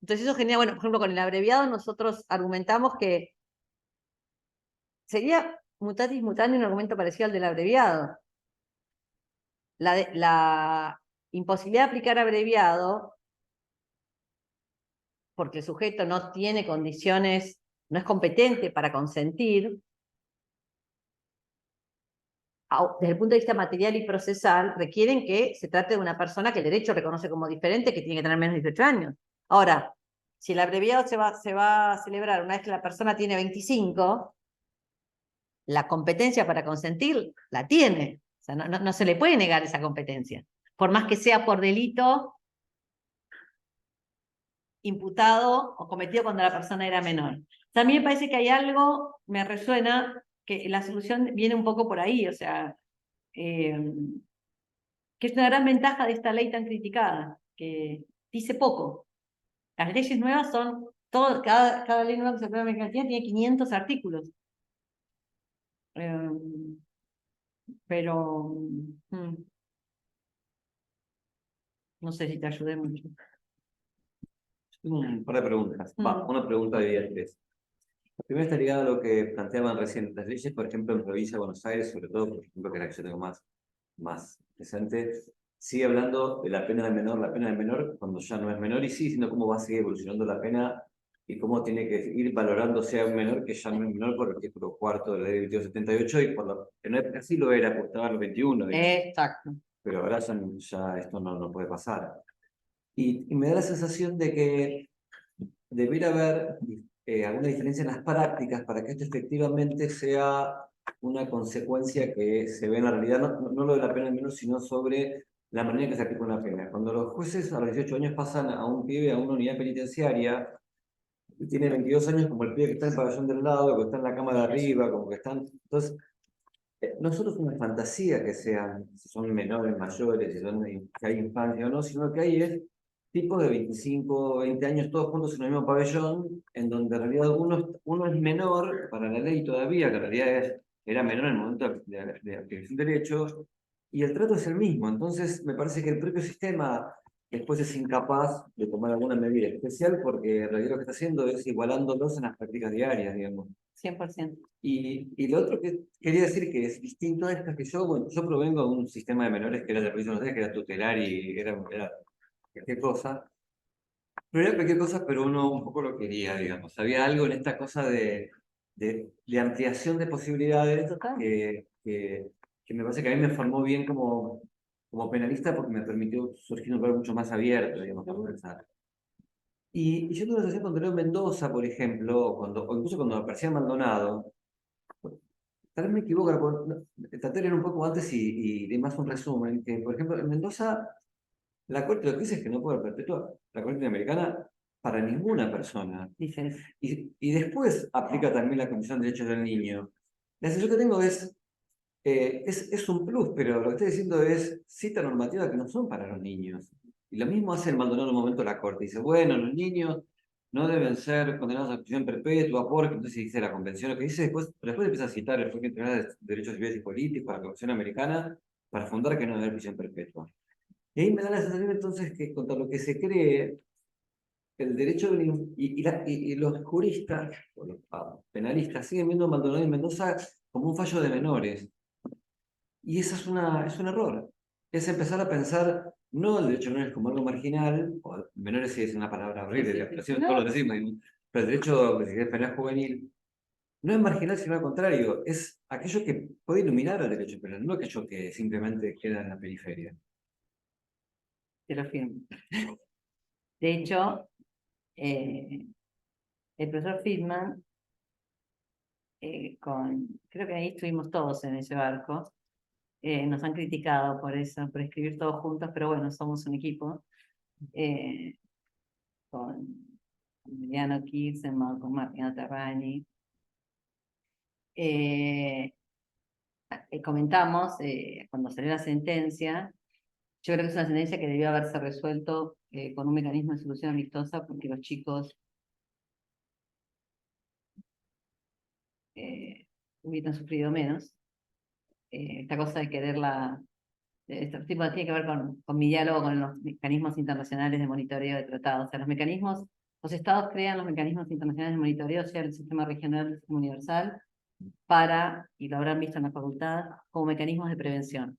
Entonces eso genera, bueno, por ejemplo, con el abreviado nosotros argumentamos que sería mutatis mutandis un argumento parecido al del abreviado. La imposibilidad de aplicar abreviado, porque el sujeto no tiene condiciones, no es competente para consentir, desde el punto de vista material y procesal, requieren que se trate de una persona que el derecho reconoce como diferente, que tiene que tener menos de 18 años. Ahora, si el abreviado se va a celebrar una vez que la persona tiene 25, la competencia para consentir la tiene. O sea, no se le puede negar esa competencia, por más que sea por delito imputado o cometido cuando la persona era menor. También me parece que hay algo, me resuena, que la solución viene un poco por ahí, o sea, que es una gran ventaja de esta ley tan criticada, que dice poco. Las leyes nuevas son, cada ley nueva que se aprueba en Argentina tiene 500 artículos. Pero no sé si te ayudé mucho. Tengo un par de preguntas. Una pregunta de 3. La primera está ligada a lo que planteaban recién. Las leyes, por ejemplo, en provincia de Buenos Aires, sobre todo, por ejemplo, que es la que yo tengo más presente, sigue hablando de la pena del menor cuando ya no es menor, y sigue diciendo cómo va a seguir evolucionando la pena y cómo tiene que ir valorándose a un menor que ya no es menor por el artículo 4 de la ley 2278, y por lo en una época sí lo era, porque estaba en los 21, digamos. Exacto. Pero ahora ya esto no puede pasar. Y me da la sensación de que debiera haber alguna diferencia en las prácticas para que esto efectivamente sea una consecuencia que se ve en la realidad, no lo de la pena del menor, sino sobre la manera en que se aplica una pena. Cuando los jueces a los 18 años pasan a un pibe a una unidad penitenciaria, y tiene 22 años como el pibe que está en el pabellón del lado, que está en la cama de arriba, como que están... Entonces, no solo es una fantasía que sean, si son menores, mayores, que hay infancia o no, sino que hay tipos de 25, 20 años todos juntos en el mismo pabellón, en donde en realidad uno es menor para la ley todavía, que en realidad era menor en el momento de aplicación de derechos, y el trato es el mismo. Entonces, me parece que el propio sistema después es incapaz de tomar alguna medida especial porque en realidad lo que está haciendo es igualándolos en las prácticas diarias, digamos. 100%. Y lo otro que quería decir que es distinto a esto es que bueno, yo provengo de un sistema de menores que era de provincia de Buenos Aires, que era tutelar y era cualquier cosa. Pero era cualquier cosa, pero uno un poco lo quería, digamos. Había algo en esta cosa de ampliación de posibilidades Total. que me parece que a mí me formó bien como penalista porque me permitió surgir un lugar mucho más abierto, digamos, para pensar. Y yo tuve una sensación cuando leo Mendoza, por ejemplo, o incluso cuando aparecía Maldonado, tal vez me equivoco, pero traté de leer un poco antes y di más un resumen, que por ejemplo en Mendoza la Corte lo que dice es que no puede perpetuar la Corte Interamericana para ninguna persona. Dice eso. Y después aplica también la Convención de Derechos del Niño. La sensación que tengo es un plus, pero lo que estoy diciendo es cita normativa que no son para los niños. Y lo mismo hace el Maldonado en un momento la Corte. Dice, bueno, los niños no deben ser condenados a prisión perpetua porque entonces dice la convención, lo que dice después, pero después empieza a citar el Fondo Internacional de Derechos Civiles y Políticos, la Convención Americana, para fundar que no debe haber prisión perpetua. Y ahí me da la sensación entonces que contra lo que se cree, el derecho y los juristas, o los penalistas, siguen viendo a Maldonado y Mendoza como un fallo de menores. Y eso es un error. Es empezar a pensar no el derecho de menores como algo marginal, o menores sí es una palabra horrible, todos lo decimos, pero el derecho penal juvenil no es marginal, sino al contrario, es aquello que puede iluminar al derecho penal, no aquello que simplemente queda en la periferia. Te lo firmo. De hecho, el profesor Friedman, creo que ahí estuvimos todos en ese barco, nos han criticado por eso, por escribir todos juntos, pero bueno, somos un equipo, con Emiliano Kirchner, con Martina Terrani. Comentamos, cuando salió la sentencia, yo creo que es una sentencia que debió haberse resuelto con un mecanismo de solución amistosa, porque los chicos hubieran sufrido menos. Esta cosa de quererla, este tipo tiene que ver con mi diálogo con los mecanismos internacionales de monitoreo de tratados. O sea, los estados crean los mecanismos internacionales de monitoreo, sea el sistema regional, el sistema universal, y lo habrán visto en la facultad, como mecanismos de prevención.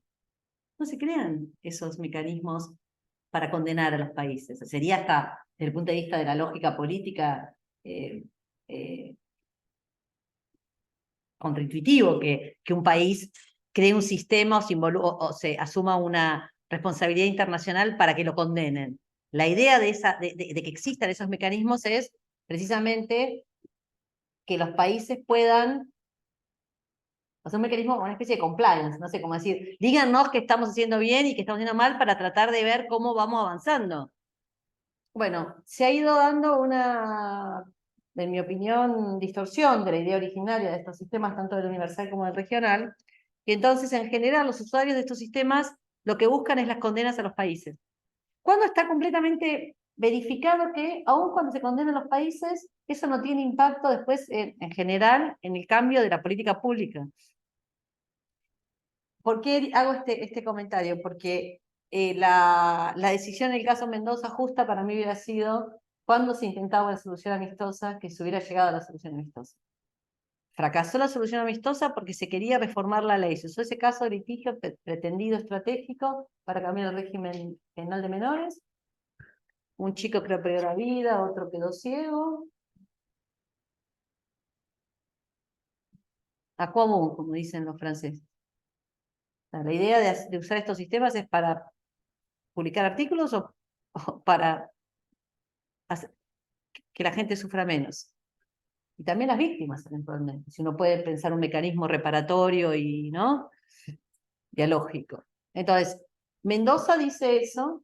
No se crean esos mecanismos para condenar a los países. Sería hasta, desde el punto de vista de la lógica política, contraintuitivo que un país cree un sistema o se asuma una responsabilidad internacional para que lo condenen. La idea de que existan esos mecanismos es precisamente que los países puedan hacer un mecanismo, una especie de compliance, no sé cómo decir, díganos que estamos haciendo bien y que estamos haciendo mal para tratar de ver cómo vamos avanzando. Bueno, se ha ido dando una, en mi opinión, distorsión de la idea originaria de estos sistemas, tanto del universal como del regional, y entonces en general los usuarios de estos sistemas lo que buscan es las condenas a los países. Cuando está completamente verificado que, aun cuando se condenan los países, eso no tiene impacto después, en general, en el cambio de la política pública. ¿Por qué hago este comentario? Porque la decisión en el caso Mendoza justa para mí hubiera sido cuando se intentaba una solución amistosa, que se hubiera llegado a la solución amistosa. Fracasó la solución amistosa porque se quería reformar la ley. Se usó ese caso de litigio pretendido estratégico para cambiar el régimen penal de menores. Un chico creo perdió la vida, otro quedó ciego. A común, como dicen los franceses. La idea de usar estos sistemas es para publicar artículos o para hacer que la gente sufra menos. Y también las víctimas, eventualmente. Si uno puede pensar un mecanismo reparatorio y, ¿no?, dialógico. Entonces, Mendoza dice eso,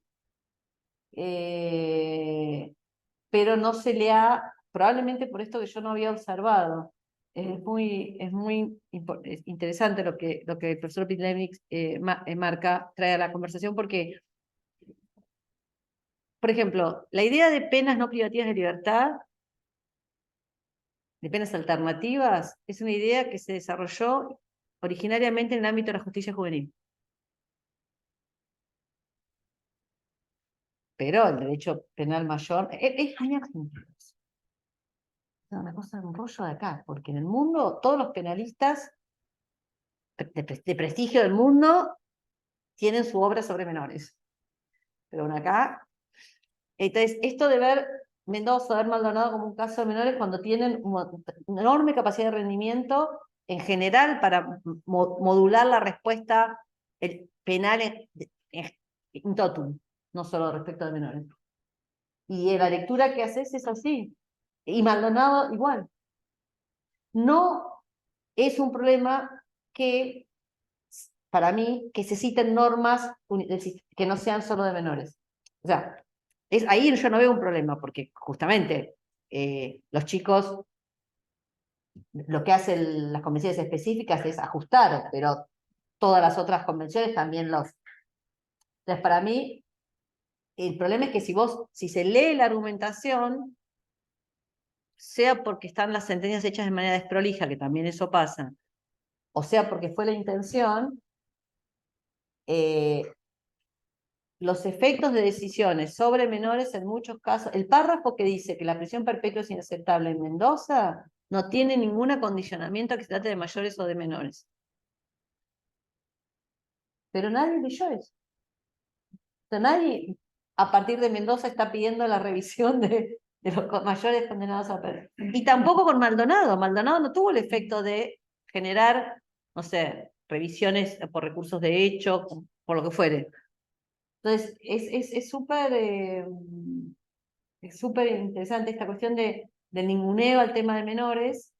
pero no se le ha, probablemente por esto que yo no había observado. Es muy interesante lo que el profesor Pitlemix marca, trae a la conversación, porque, por ejemplo, la idea de penas no privativas de libertad, de penas alternativas, es una idea que se desarrolló originariamente en el ámbito de la justicia juvenil. pero el derecho penal mayor es muy argentino. Es una cosa, un rollo de acá, porque en el mundo todos los penalistas de prestigio del mundo tienen su obra sobre menores. Pero bueno, acá, entonces, esto de ver Mendoza, ver Maldonado como un caso de menores cuando tienen una enorme capacidad de rendimiento en general para modular la respuesta penal in totum, no solo respecto de menores. Y la lectura que haces es así. Y Maldonado igual. No es un problema que, para mí, que se citen normas que no sean solo de menores. O sea, ahí yo no veo un problema, porque justamente los chicos, lo que hacen las convenciones específicas es ajustar, pero todas las otras convenciones también los... Entonces, para mí, el problema es que si se lee la argumentación, sea porque están las sentencias hechas de manera desprolija, que también eso pasa, o sea porque fue la intención, los efectos de decisiones sobre menores en muchos casos, el párrafo que dice que la prisión perpetua es inaceptable en Mendoza, no tiene ningún acondicionamiento a que se trate de mayores o de menores. Pero nadie leyó eso. O sea, nadie, a partir de Mendoza, está pidiendo la revisión de los mayores condenados a perder. Y tampoco con Maldonado. Maldonado no tuvo el efecto de generar, no sé, revisiones por recursos de hecho, por lo que fuere. Entonces, es súper interesante esta cuestión del ninguneo al tema de menores,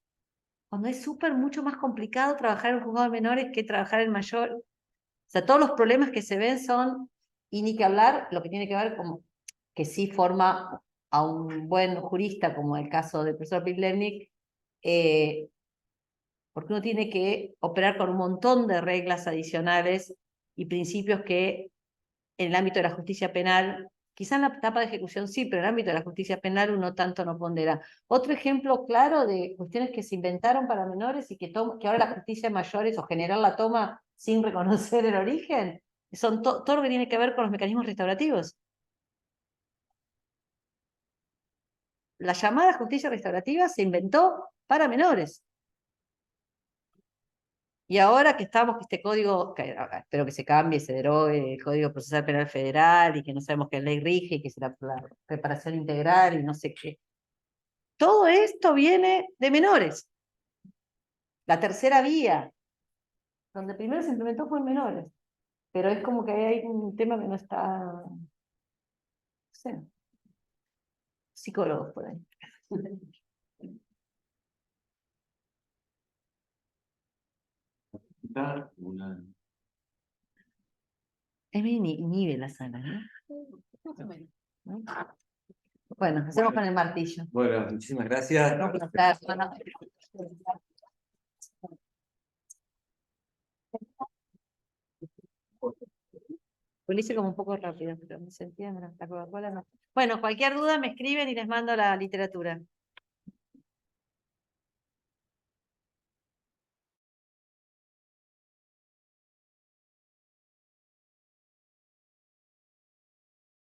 cuando es mucho más complicado trabajar en un juzgado de menores que trabajar en mayor. O sea, todos los problemas que se ven son, y ni que hablar, lo que tiene que ver con que sí forma a un buen jurista, como el caso del profesor Pivlevnik, porque uno tiene que operar con un montón de reglas adicionales y principios que en el ámbito de la justicia penal, quizá en la etapa de ejecución sí, pero en el ámbito de la justicia penal uno tanto no pondera. Otro ejemplo claro de cuestiones que se inventaron para menores y que ahora la justicia de mayores o general la toma sin reconocer el origen, son todo lo que tiene que ver con los mecanismos restaurativos. La llamada justicia restaurativa se inventó para menores. Y ahora que estamos, que este código, que espero que se cambie, se derogue el Código Procesal Penal Federal y que no sabemos qué ley rige y que es la preparación integral y no sé qué. Todo esto viene de menores. La tercera vía, donde primero se implementó fue en menores. Pero es como que hay un tema que no está, no sé, psicólogos por ahí. Una... Es muy inhibe la sala, ¿no? ¿No? Bueno, hacemos con el martillo. Bueno, muchísimas gracias. No, pero está, no. Lo hice como un poco rápido, pero me sentía en la Coca-Cola no. Bueno, cualquier duda me escriben y les mando la literatura.